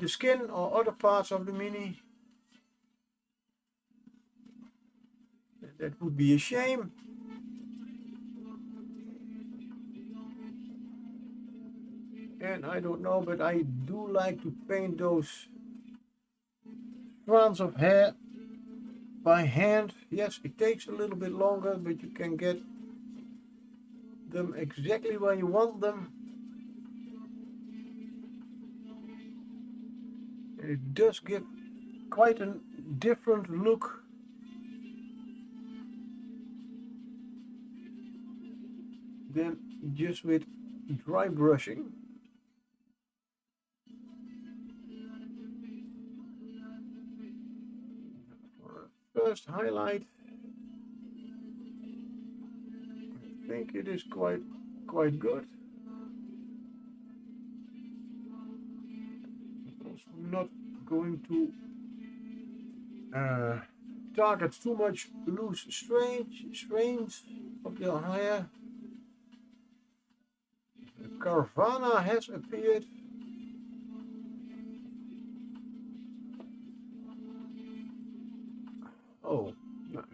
the skin or other parts of the mini. That would be a shame. And I don't know, but I do like to paint those strands of hair by hand. Yes, it takes a little bit longer, but you can get them exactly where you want them. And it does give quite a different look. Than just with dry brushing. First highlight, I think it is quite good. Also not going to target too much loose strands of your hair. The Carvana has appeared. Oh,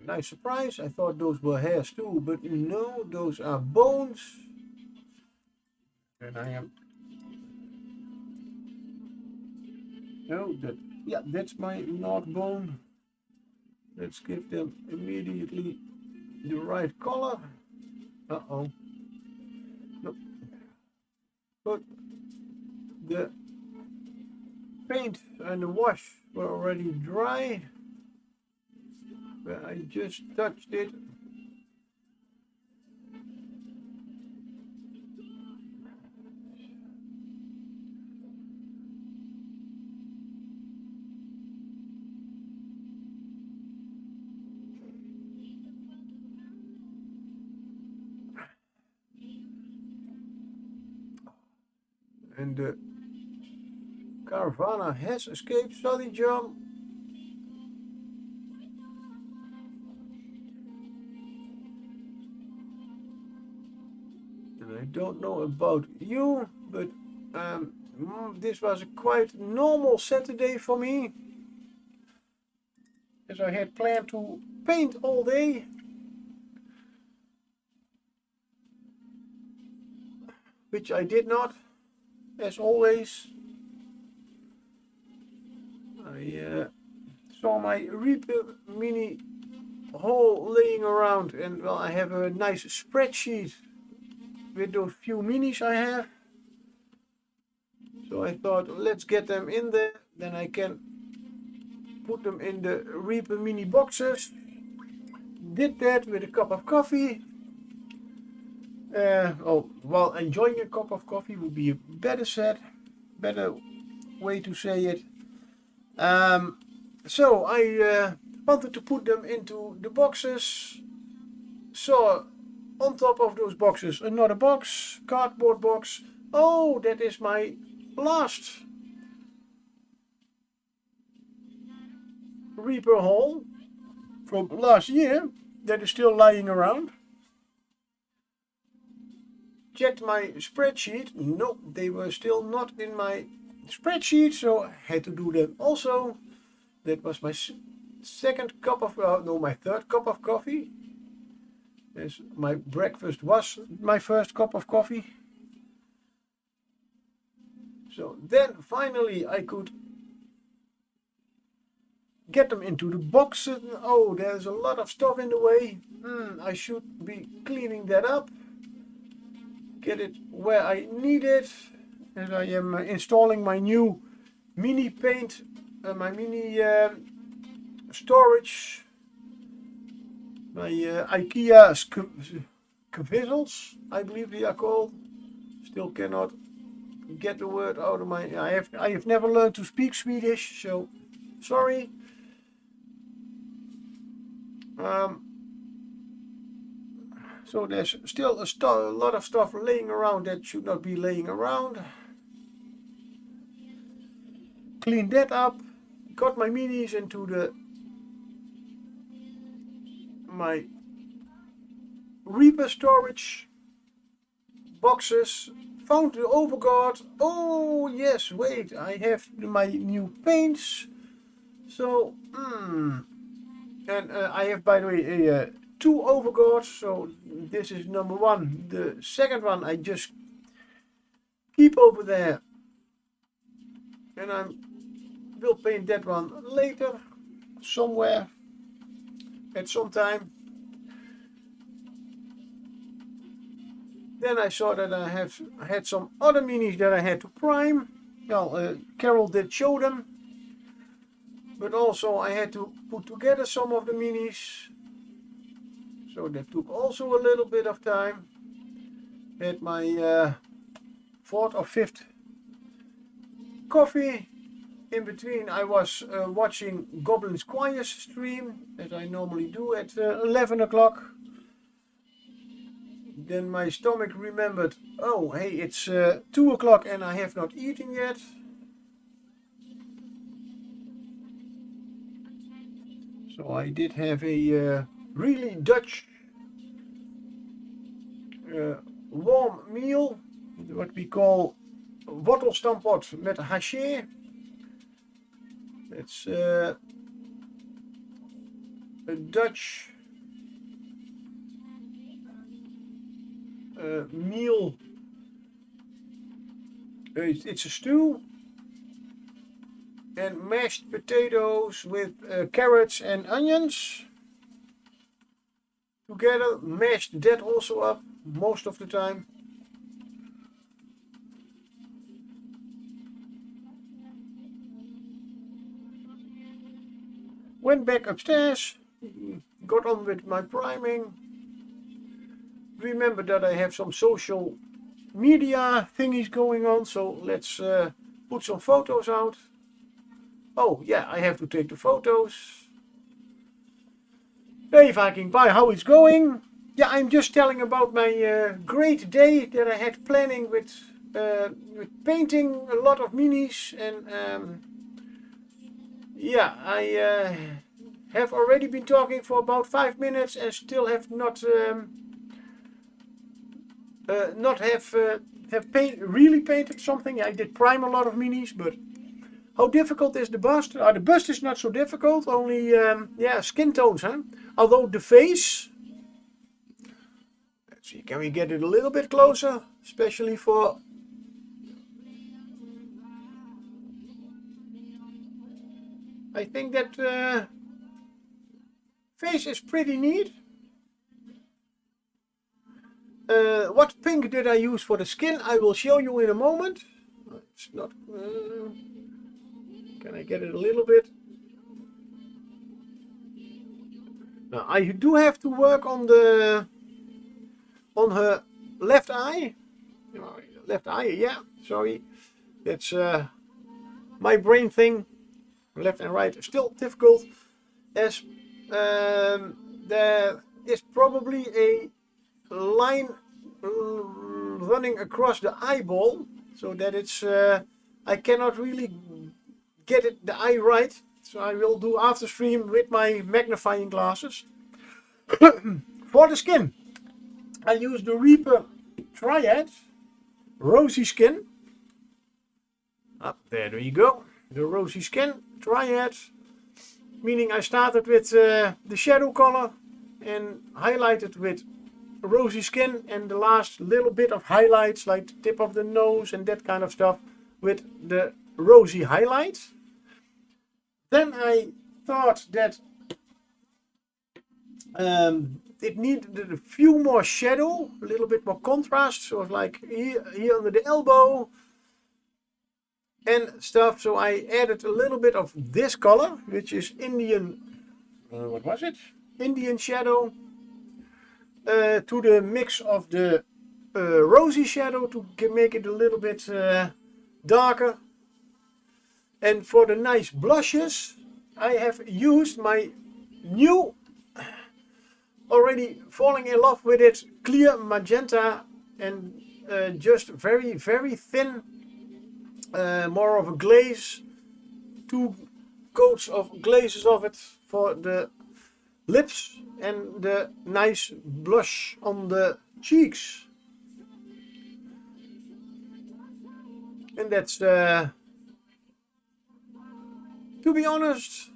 nice surprise. I thought those were hairs too, but no, those are bones. And I am... No, that's my knot bone. Let's give them immediately the right color. Uh-oh. Nope. But the paint and the wash were already dry. Where I just touched it. And the Carvana has escaped. Sorry, John. I don't know about you, but this was a quite normal Saturday for me. as I had planned to paint all day. Which I did not, as always. I saw my Reaper Mini haul laying around, and well, I have a nice spreadsheet with those few minis I have. So I thought, let's get them in there, then I can put them in the Reaper Mini boxes. Did that with a cup of coffee. While enjoying a cup of coffee would be a better way to say it. So I wanted to put them into the boxes. Saw on top of those boxes another box, cardboard box. Oh, that is my last Reaper haul from last year that is still lying around. Checked my spreadsheet. Nope, they were still not in my spreadsheet, so I had to do them also. That was my second cup of, my third cup of coffee. As my breakfast was my first cup of coffee. So then finally I could get them into the boxes. Oh, there's a lot of stuff in the way. I should be cleaning that up. Get it where I need it. As I am installing my new mini paint, my mini storage, my IKEA squirrels, I believe they are called. Still cannot get the word out of my. I have never learned to speak Swedish, so sorry. So there's still a lot of stuff laying around that should not be laying around. Cleaned that up. Got my minis into my Reaper storage boxes. Found the overguard. Oh yes, wait, I have my new paints. So, and I have, by the way, two overguards. So this is number one. The second one I just keep over there, and I will paint that one later, somewhere, at some time. Then I saw that I had some other minis that I had to prime. Well, Carol did show them, but also I had to put together some of the minis. So that took also a little bit of time. Had my fourth or fifth coffee. In between I was watching Goblin Squire's stream, as I normally do at 11 o'clock. Then my stomach remembered, oh hey, it's 2 o'clock and I have not eaten yet. So I did have a really Dutch warm meal, what we call wortelstampot met haché. It's a Dutch meal. It's a stew and mashed potatoes with carrots and onions together. Mashed that also up most of the time. Went back upstairs, got on with my priming. Remember that I have some social media thingies going on, so let's put some photos out. Oh yeah, I have to take the photos. Hey Viking Pie, how it's going? Yeah, I'm just telling about my great day that I had planning with painting a lot of minis, and yeah, I have already been talking for about 5 minutes and still have not really painted something. I did prime a lot of minis, but How difficult is the bust? The bust is not so difficult, only yeah, skin tones, huh? Although the face, let's see, can we get it a little bit closer, especially for I think that face is pretty neat. What pink did I use for the skin? I will show you in a moment. It's not. Can I get it a little bit? Now I do have to work on her left eye. Left eye, yeah. Sorry, that's my brain thing. Left and right is still difficult, as there is probably a line running across the eyeball, so that it's I cannot really get the eye right. So I will do after stream with my magnifying glasses. For the skin, I use the Reaper Triad Rosy Skin. There you go. The Rosy Skin Triad. Meaning I started with the shadow color and highlighted with rosy skin, and the last little bit of highlights like the tip of the nose and that kind of stuff with the rosy highlights. Then I thought that it needed a few more shadow, a little bit more contrast, so like here under the elbow and stuff. So I added a little bit of this color, which is Indian, what was it? Indian shadow, to the mix of the rosy shadow to make it a little bit darker. And for the nice blushes, I have used my new, already falling in love with it, clear magenta, and just very, very thin, more of a glaze, 2 coats of glazes of it for the lips and the nice blush on the cheeks. And that's, to be honest,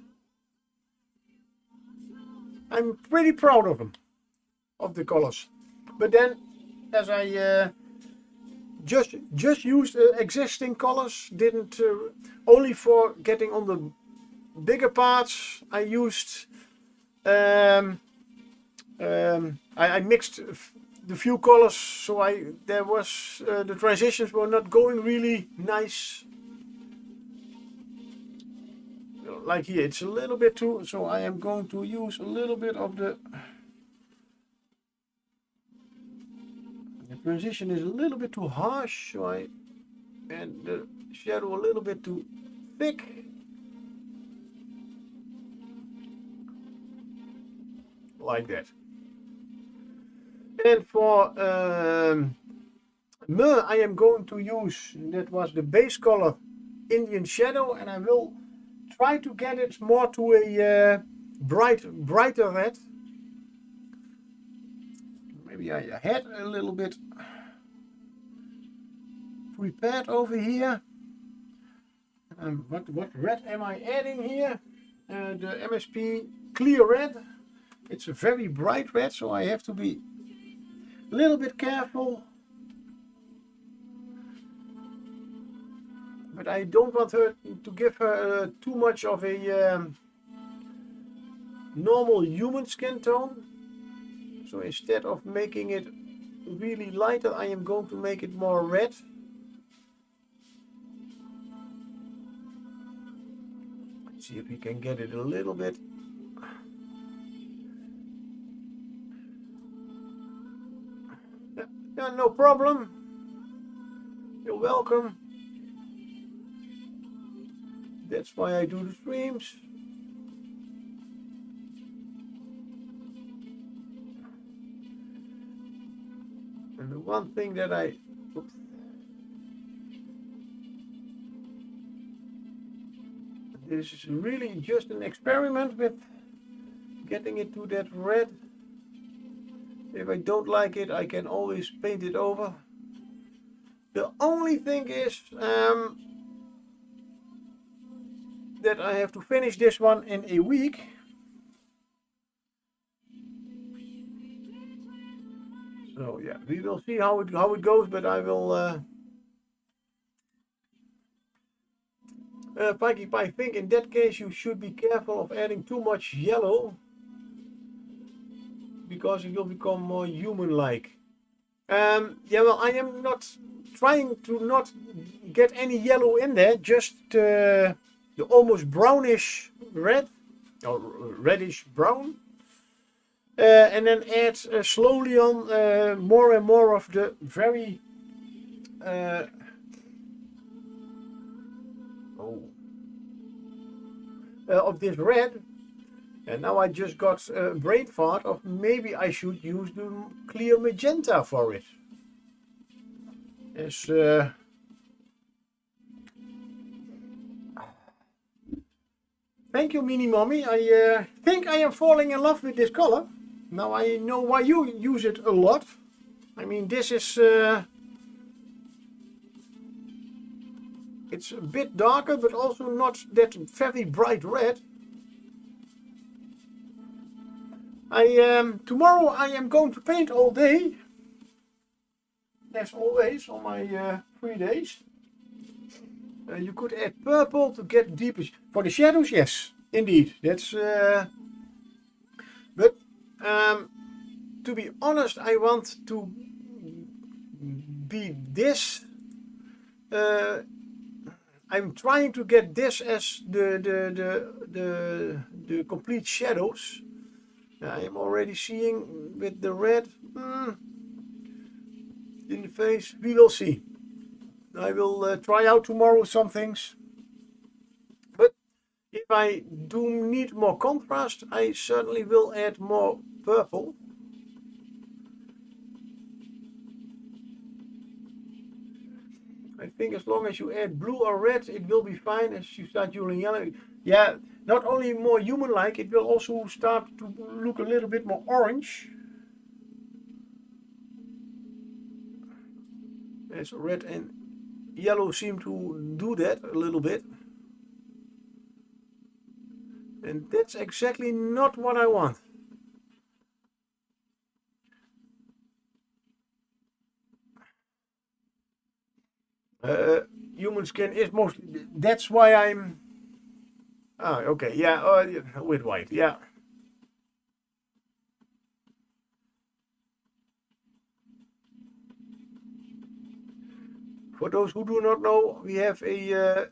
I'm pretty proud of them, of the colors. But then, as I just used existing colors, didn't only for getting on the bigger parts. I used I mixed the few colors, so there was the transitions were not going really nice. Like here, it's a little bit too, so I am going to use a little bit of the transition is a little bit too harsh, so and the shadow a little bit too thick. Like that. And for Myrrh, I am going to use, that was the base color, Indian Shadow, and I will try to get it more to a brighter red. Maybe I had a little bit prepared over here. What red am I adding here? The MSP Clear Red. It's a very bright red, so I have to be a little bit careful. But I don't want her to give her too much of a normal human skin tone. So instead of making it really lighter, I am going to make it more red. Let's see if we can get it a little bit. Yeah, no problem. You're welcome. That's why I do the streams. And the one thing that this is really just an experiment with getting it to that red. If I don't like it, I can always paint it over. The only thing is, that I have to finish this one in a week. So yeah, we will see how it goes, but I will. Pikey, I think in that case you should be careful of adding too much yellow, because it will become more human-like. Yeah, well, I am not trying to not get any yellow in there, just the almost brownish red, or reddish brown. And then add slowly on more and more of the very of this red. And now I just got a brain fart of maybe I should use the clear magenta for it. As thank you, Mini Mommy. I think I am falling in love with this color. Now I know why you use it a lot. I mean, this is it's a bit darker, but also not that very bright red. Tomorrow I am going to paint all day, as always on my free days. You could add purple to get deeper for the shadows. Yes, indeed. That's. But to be honest, I want to be this. I'm trying to get this as the complete shadows. I am already seeing with the red in the face. We will see. I will try out tomorrow some things. But if I do need more contrast, I certainly will add more purple. I think as long as you add blue or red, it will be fine. As you start using yellow, yeah, not only more human-like, it will also start to look a little bit more orange. As red and yellow seem to do that a little bit. And that's exactly not what I want. Human skin is mostly, that's why I'm, okay, yeah, with white, yeah. For those who do not know, we have a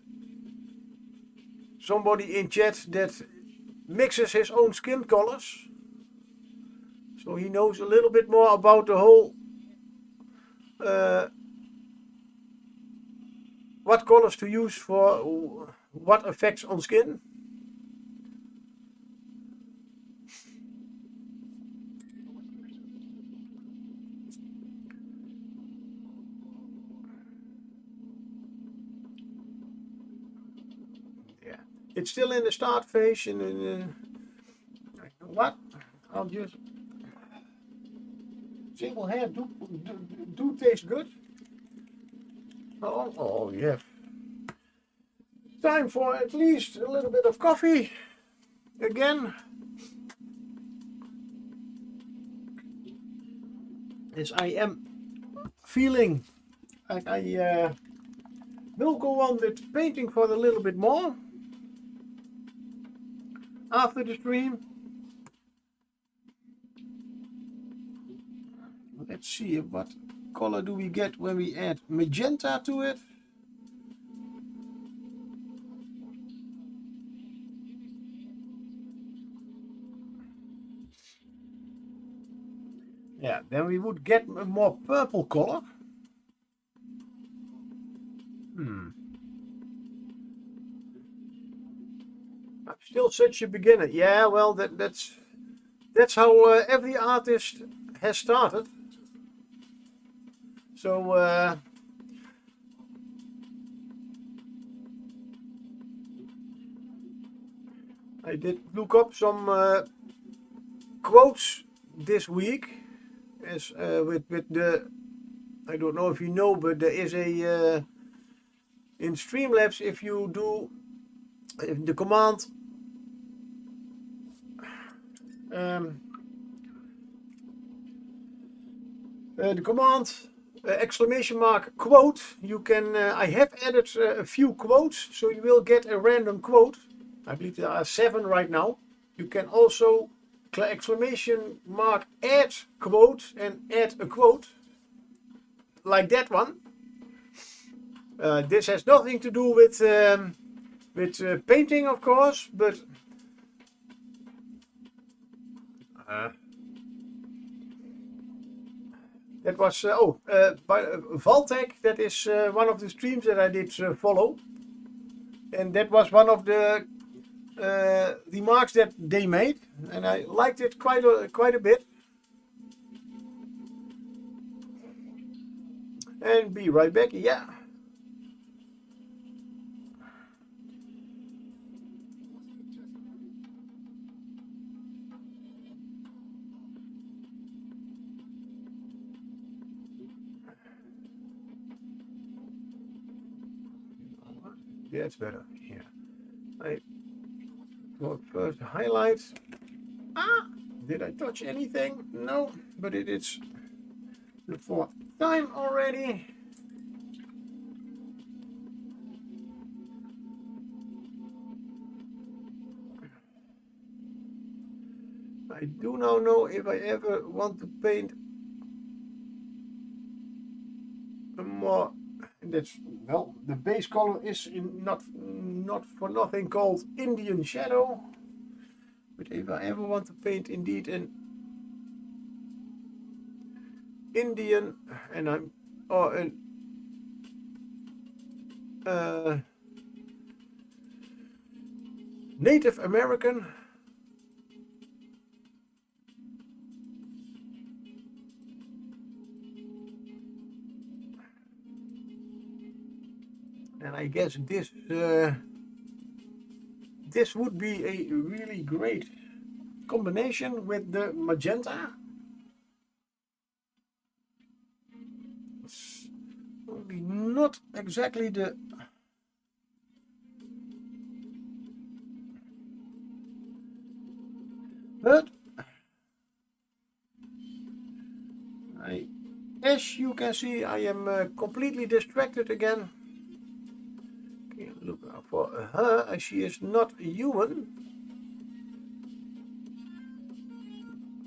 somebody in chat that mixes his own skin colors. So he knows a little bit more about the whole what colors to use for what effects on skin. Yeah, it's still in the start phase. And what? I'll just single hair do taste good. Oh, yeah. Time for at least a little bit of coffee again. As I am feeling like I will go on with painting for a little bit more after the stream. Let's see what color do we get when we add magenta to it. Yeah, then we would get a more purple color. I'm still such a beginner. Yeah, well, that's how every artist has started. So I did look up some quotes this week, as with the, I don't know if you know, but there is a in Streamlabs, if you do the command exclamation mark quote, you can, I have added a few quotes, so you will get a random quote. I believe there are 7 right now. You can also exclamation mark add quote and add a quote, like that one. This has nothing to do with painting, of course, but that was by Valtech. That is one of the streams that I did follow, and that was one of the remarks that they made, and I liked it quite a bit. And be right back. Yeah. Yeah, it's better. Yeah. I go first highlights. Did I touch anything? No, but it is the 4th time already. I do now know if I ever want to paint a more. That's, well, the base color is not for nothing called Indian Shadow, but if I ever want to paint indeed an Indian, and I'm, or an Native American, and I guess this would be a really great combination with the magenta. It's only not exactly the but as you can see, I am completely distracted again. Okay, look for her, as she is not human.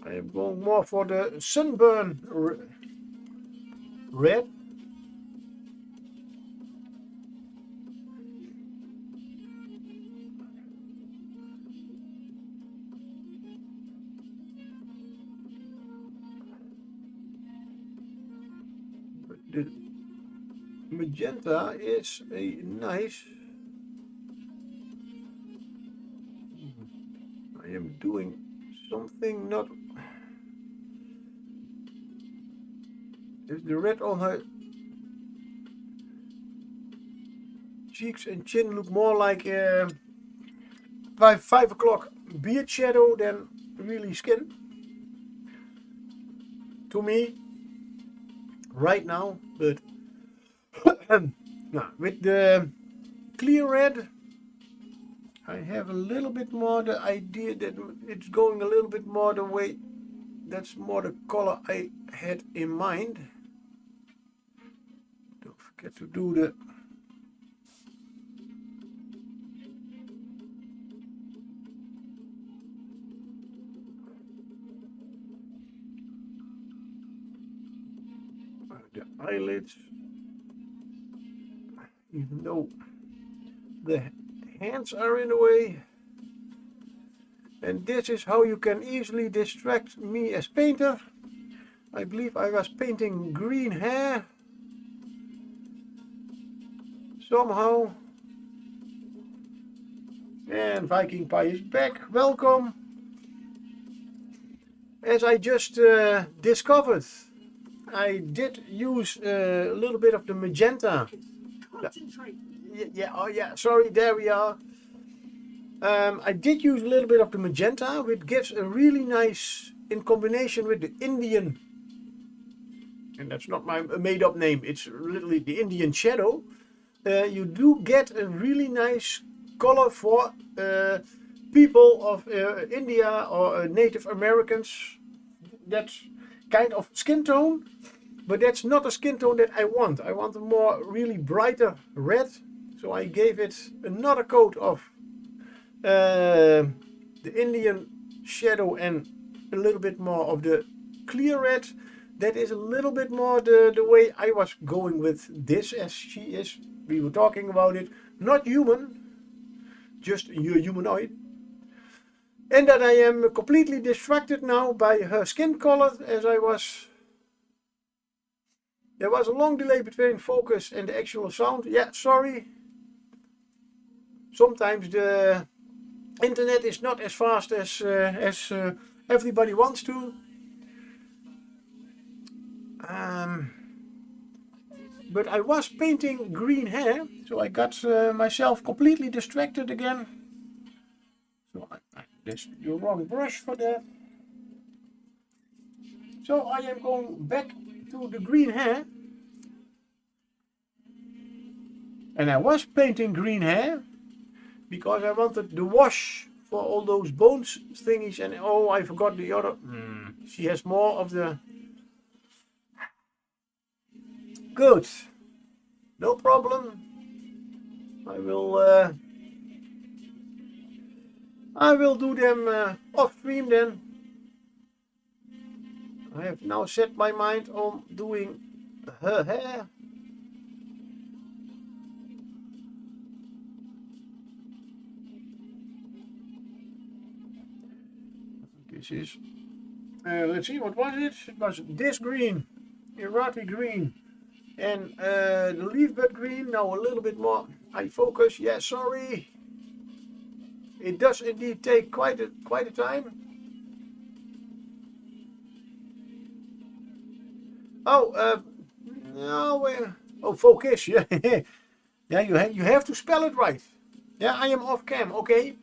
I am going more for the sunburn red. But the magenta is a nice. I am doing something not. The red on her cheeks and chin look more like 5 o'clock beard shadow than really skin. To me, right now, but now, with the clear red, I have a little bit more the idea that it's going a little bit more the way. That's more the color I had in mind. Don't forget to do the eyelids, even though the hands are in the way. And this is how you can easily distract me as painter. I believe I was painting green hair somehow. And Viking Pie is back. Welcome. As I just discovered, I did use a little bit of the magenta. Yeah, oh yeah, sorry, there we are. I did use a little bit of the magenta, which gives a really nice, in combination with the Indian, and that's not my made up name, it's literally the Indian shadow. You do get a really nice color for people of India or Native Americans. That's kind of skin tone, but that's not a skin tone that I want. I want a more really brighter red, so I gave it another coat of the Indian shadow and a little bit more of the clear red. That is a little bit more the way I was going with this, as she is. We were talking about it, not human, just your humanoid. And that I am completely distracted now by her skin color, as I was. There was a long delay between focus and the actual sound. Yeah, sorry. Sometimes the internet is not as fast as everybody wants to. But I was painting green hair, so I got myself completely distracted again. So that's the wrong brush for that. So I am going back to the green hair. And I was painting green hair because I wanted the wash for all those bones thingies, and oh, I forgot the other. She has more of the. Good, no problem. I will do them off stream then. I have now set my mind on doing her hair. This is, let's see, what was it? It was this green, erratic green, and the leaf bud green. Now a little bit more. I focus. Yeah, sorry. It does indeed take quite a time. Oh, no, oh, focus. Yeah, yeah. You have to spell it right. Yeah, I am off cam. Okay.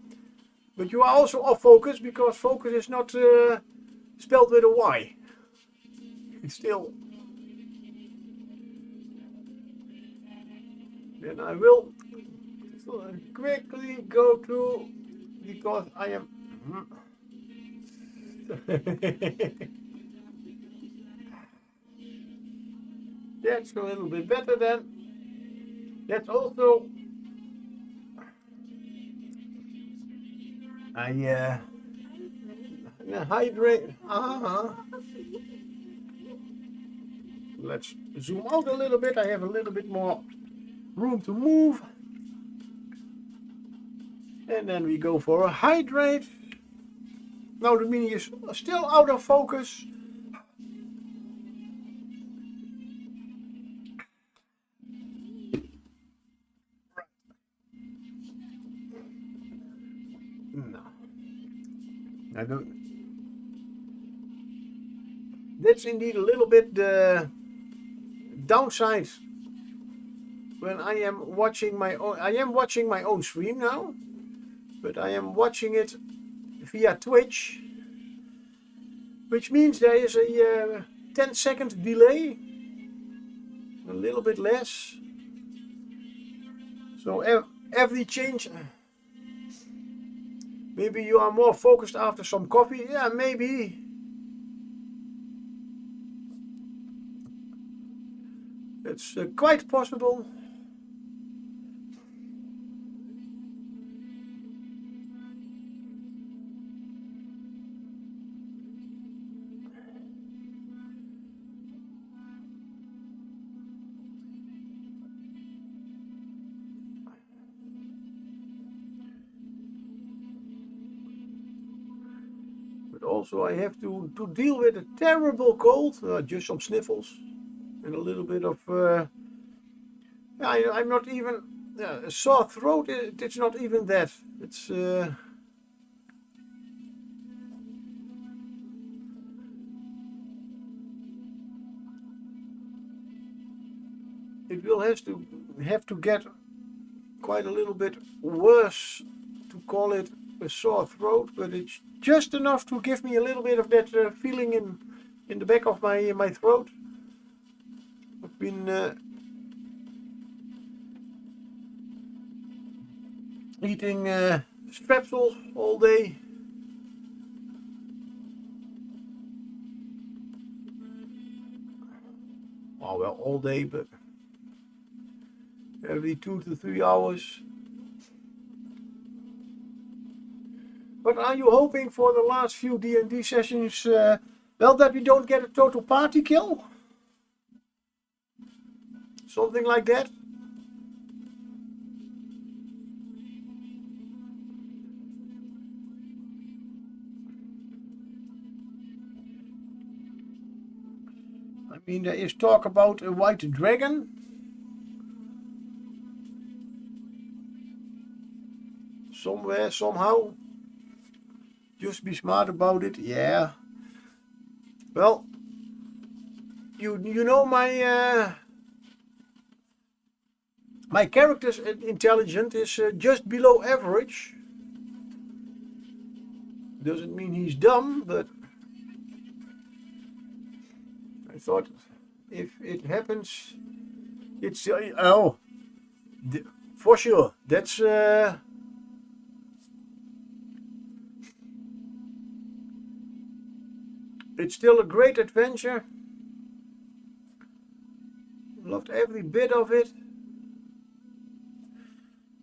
But you are also off focus, because focus is not spelled with a Y. It's still. Then I will quickly go to, because I am. That's a little bit better then. That's also. I hydrate. Let's zoom out a little bit. I have a little bit more room to move. And then we go for a hydrate. Now the mini is still out of focus. No. I don't. That's indeed a little bit the downside when I am watching my own. I am watching my own stream now, but I am watching it via Twitch, which means there is a 10-second delay, a little bit less. So every change. Maybe you are more focused after some coffee. Yeah, maybe. It's quite possible. Also, I have to deal with a terrible cold, just some sniffles and a little bit of, I'm not even, a sore throat, it's not even that. It's, it will have to get quite a little bit worse to call it a sore throat, but it's just enough to give me a little bit of that feeling in the back of my throat. I've been eating strepsils all day. Oh well, all day, but every 2 to 3 hours. But are you hoping for the last few D&D sessions, well, that we don't get a total party kill? Something like that? I mean, there is talk about a white dragon. Somewhere, somehow. Just be smart about it, yeah. Well, you know my character's intelligence is just below average. Doesn't mean he's dumb, but I thought if it happens, it's oh, for sure. That's it's still a great adventure. Loved every bit of it,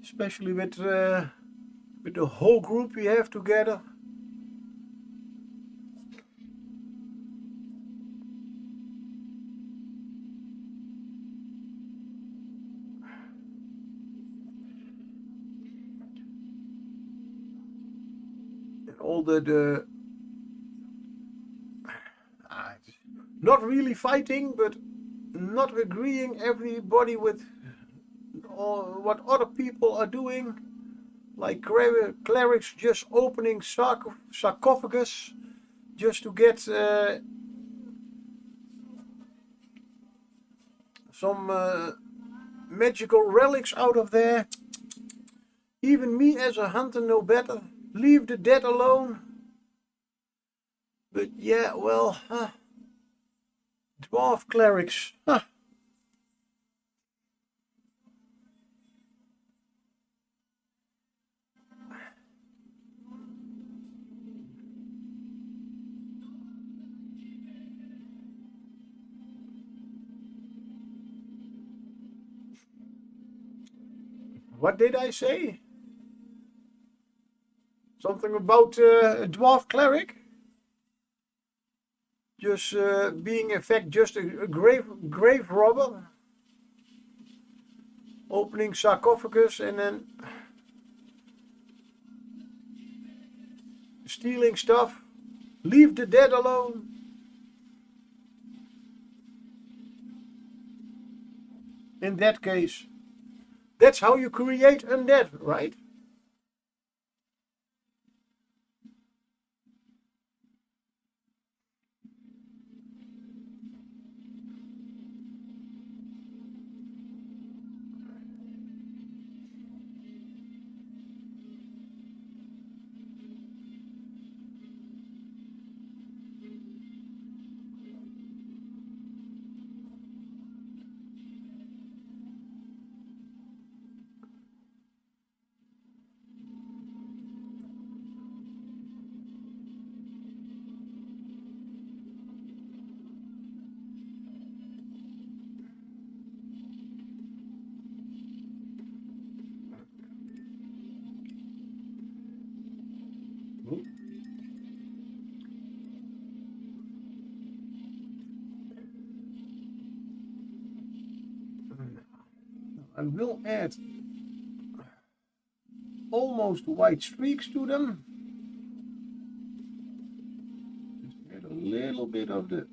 especially with the whole group we have together. And all the not really fighting, but not agreeing everybody with what other people are doing, like clerics just opening sarcophagus just to get some magical relics out of there. Even me as a hunter know better. Leave the dead alone. But yeah, well, dwarf clerics. What did I say? Something about a dwarf cleric? Just being in fact just a grave robber? Opening sarcophagus and then stealing stuff? Leave the dead alone? In that case, that's how you create undead, right? I will add almost white streaks to them. Just add a little bit of the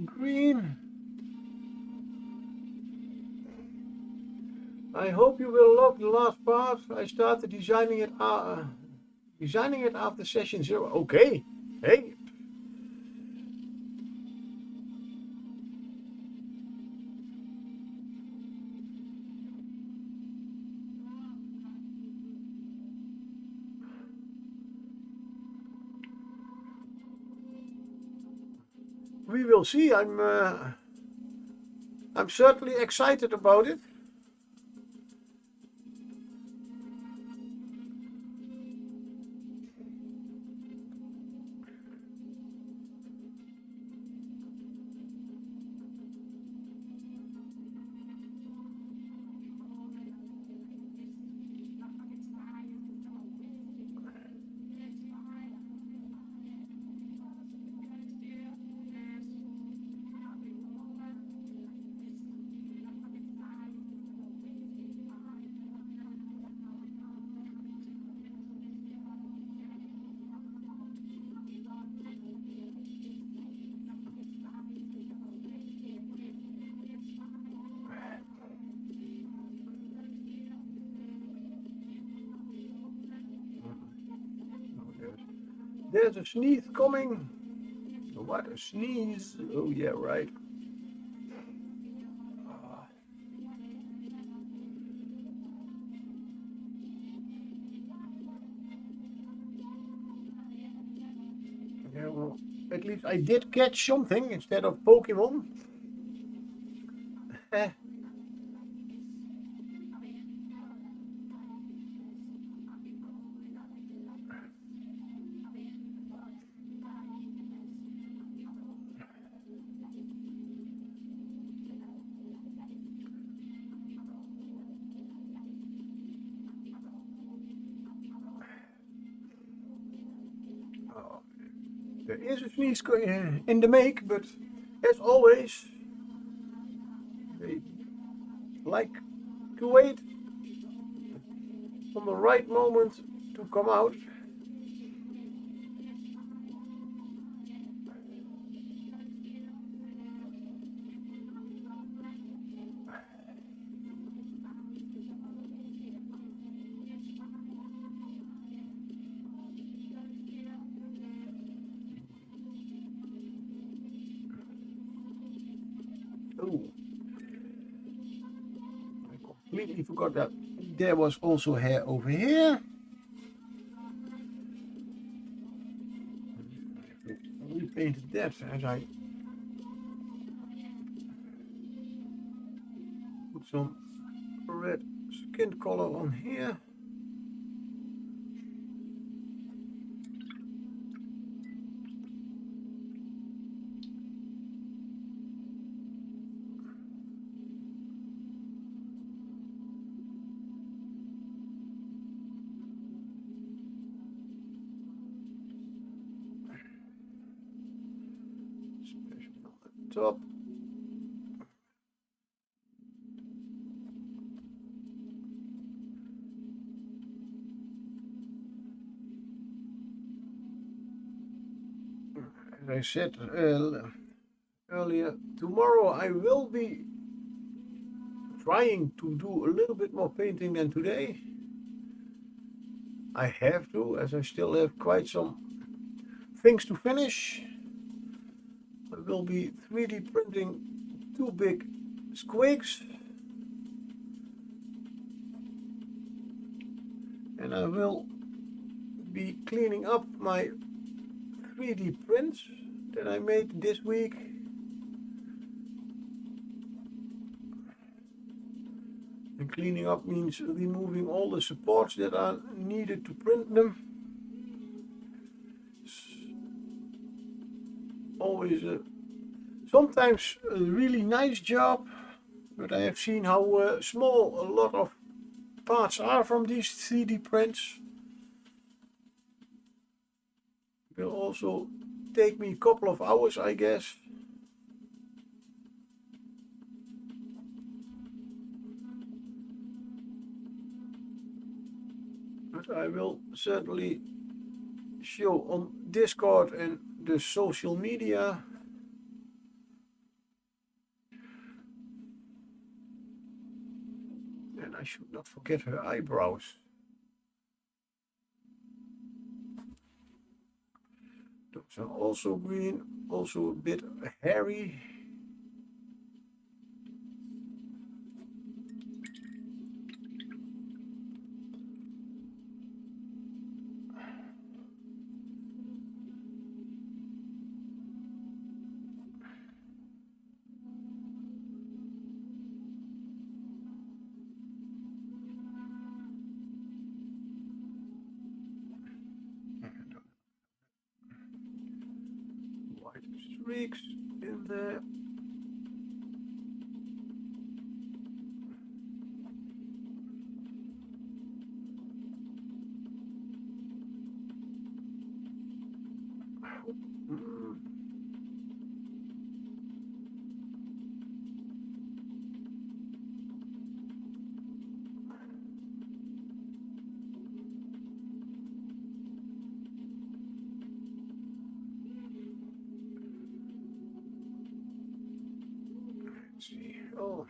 green. I hope you will love the last part. I started designing it after session 0. Okay, hey. We will see. I'm certainly excited about it. There's a sneeze coming. What a sneeze. Oh yeah, right. Yeah, well, at least I did catch something instead of Pokemon. Oh, there is a sneeze in the make, but as always, they like to wait on the right moment to come out. Oh, I completely forgot that there was also hair over here. I repainted that as I put some red skin color on here. Especially on the top. As I said earlier, tomorrow I will be trying to do a little bit more painting than today. I have to, as I still have quite some things to finish. I will be 3D printing 2 big squigs, and I will be cleaning up my 3D prints that I made this week. And cleaning up means removing all the supports that are needed to print them. Always sometimes a really nice job, but I have seen how small a lot of parts are from these 3D prints. It will also take me a couple of hours, I guess. But I will certainly show on Discord and the social media. And I should not forget her eyebrows. Those are also green, also a bit hairy. White streaks in there. Let's see. Oh,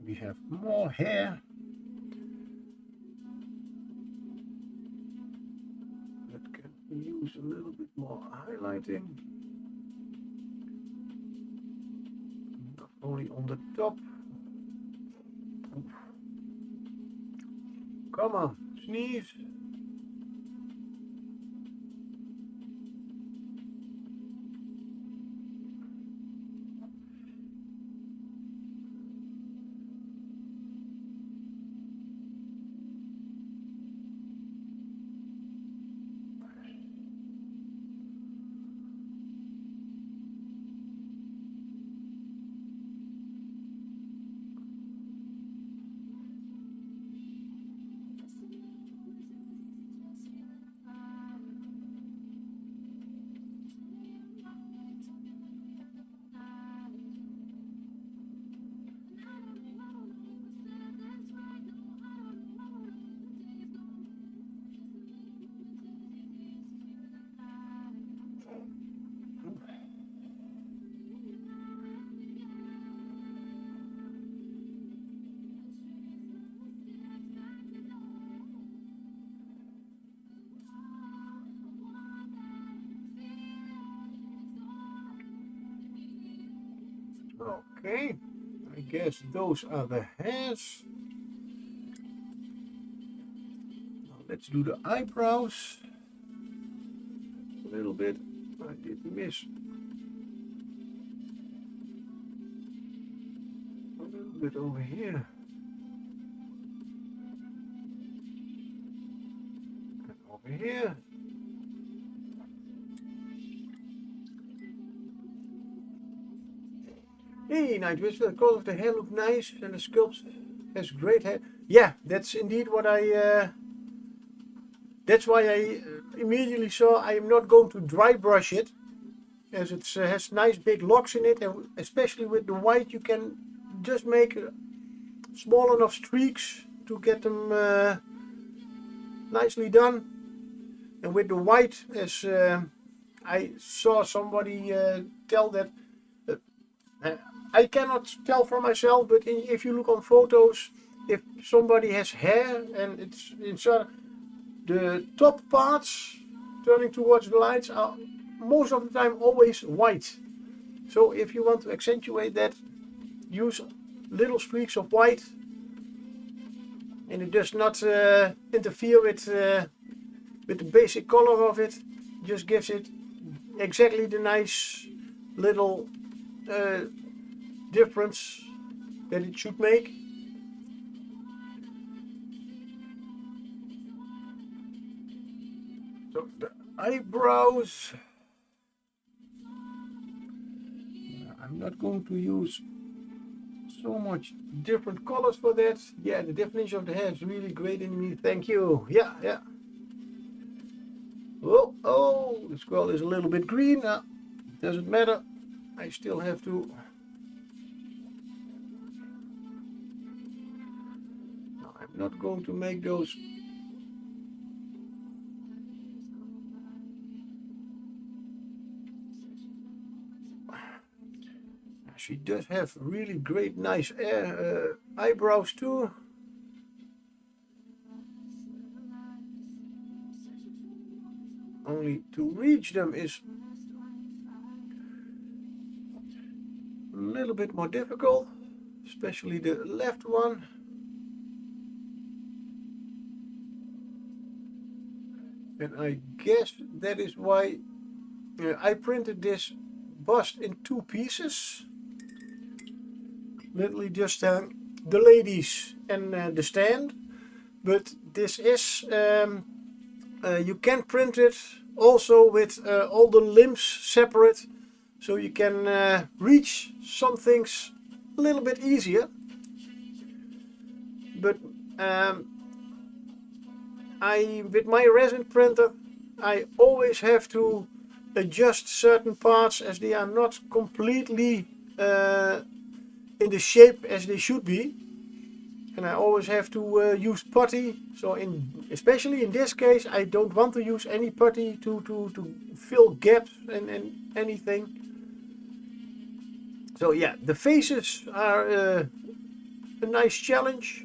we have more hair. That can use a little bit more highlighting. Not only on the top. Come on, sneeze. Okay, I guess those are the hairs. Now let's do the eyebrows. A little bit, I did miss a little bit over here. And over here. Hey, Night Whisper, the color of the hair look nice and the sculpt has great hair. Yeah, that's indeed what that's why I immediately saw I am not going to dry brush it, as it has nice big locks in it, and especially with the white you can just make small enough streaks to get them nicely done. And with the white, as I saw somebody tell that, I cannot tell for myself, but if you look on photos, if somebody has hair and it's inside, the top parts turning towards the lights are most of the time always white. So if you want to accentuate that, use little streaks of white, and it does not interfere with the basic color of it. Just gives it exactly the nice little difference that it should make. So the eyebrows, I'm not going to use so much different colors for that. Yeah, the definition of the hair is really great in me. Thank you. Yeah, yeah. Oh, the squirrel is a little bit green. Doesn't matter. I still have to. No, I'm not going to make those. She does have really great, nice eyebrows too. Only to reach them is a little bit more difficult, especially the left one. And I guess that is why I printed this bust in two pieces. Literally just the ladies and the stand. But this is, you can print it also with all the limbs separate. So you can reach some things a little bit easier. But with my resin printer, I always have to adjust certain parts as they are not completely in the shape as they should be, and I always have to use putty. So especially in this case, I don't want to use any putty to fill gaps and anything. So yeah, the faces are a nice challenge.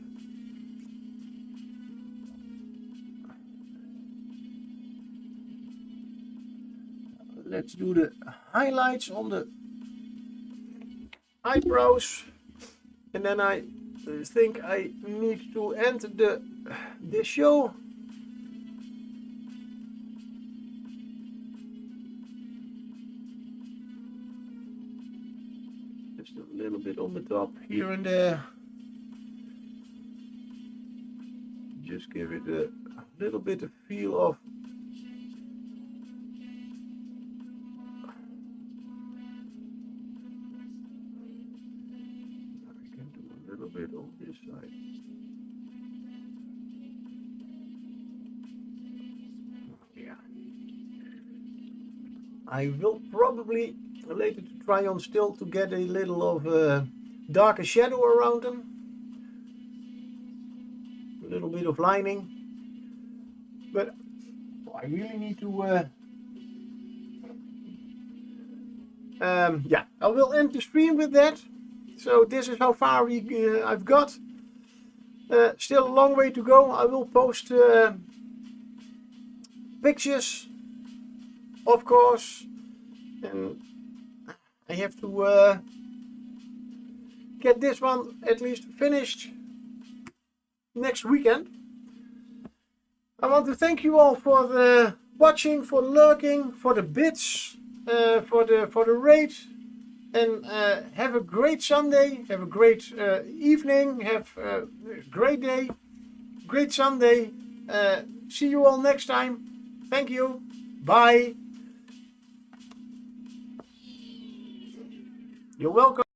let's do the highlights on the eyebrows, and then I think I need to end the show. Just a little bit on the top here and there. Just give it a little bit of feel of I can do a little bit on this side. Yeah. I will probably later to try on still to get a little of darker shadow around them. A little bit of lining. But I really need to yeah, I will end the stream with that. So this is how far I've got. Still a long way to go. I will post pictures, of course, and I have to get this one at least finished next weekend. I want to thank you all for the watching, for the lurking, for the bits, for the raid, and have a great Sunday, have a great evening, have a great day, great Sunday. See you all next time. Thank you. Bye. You're welcome.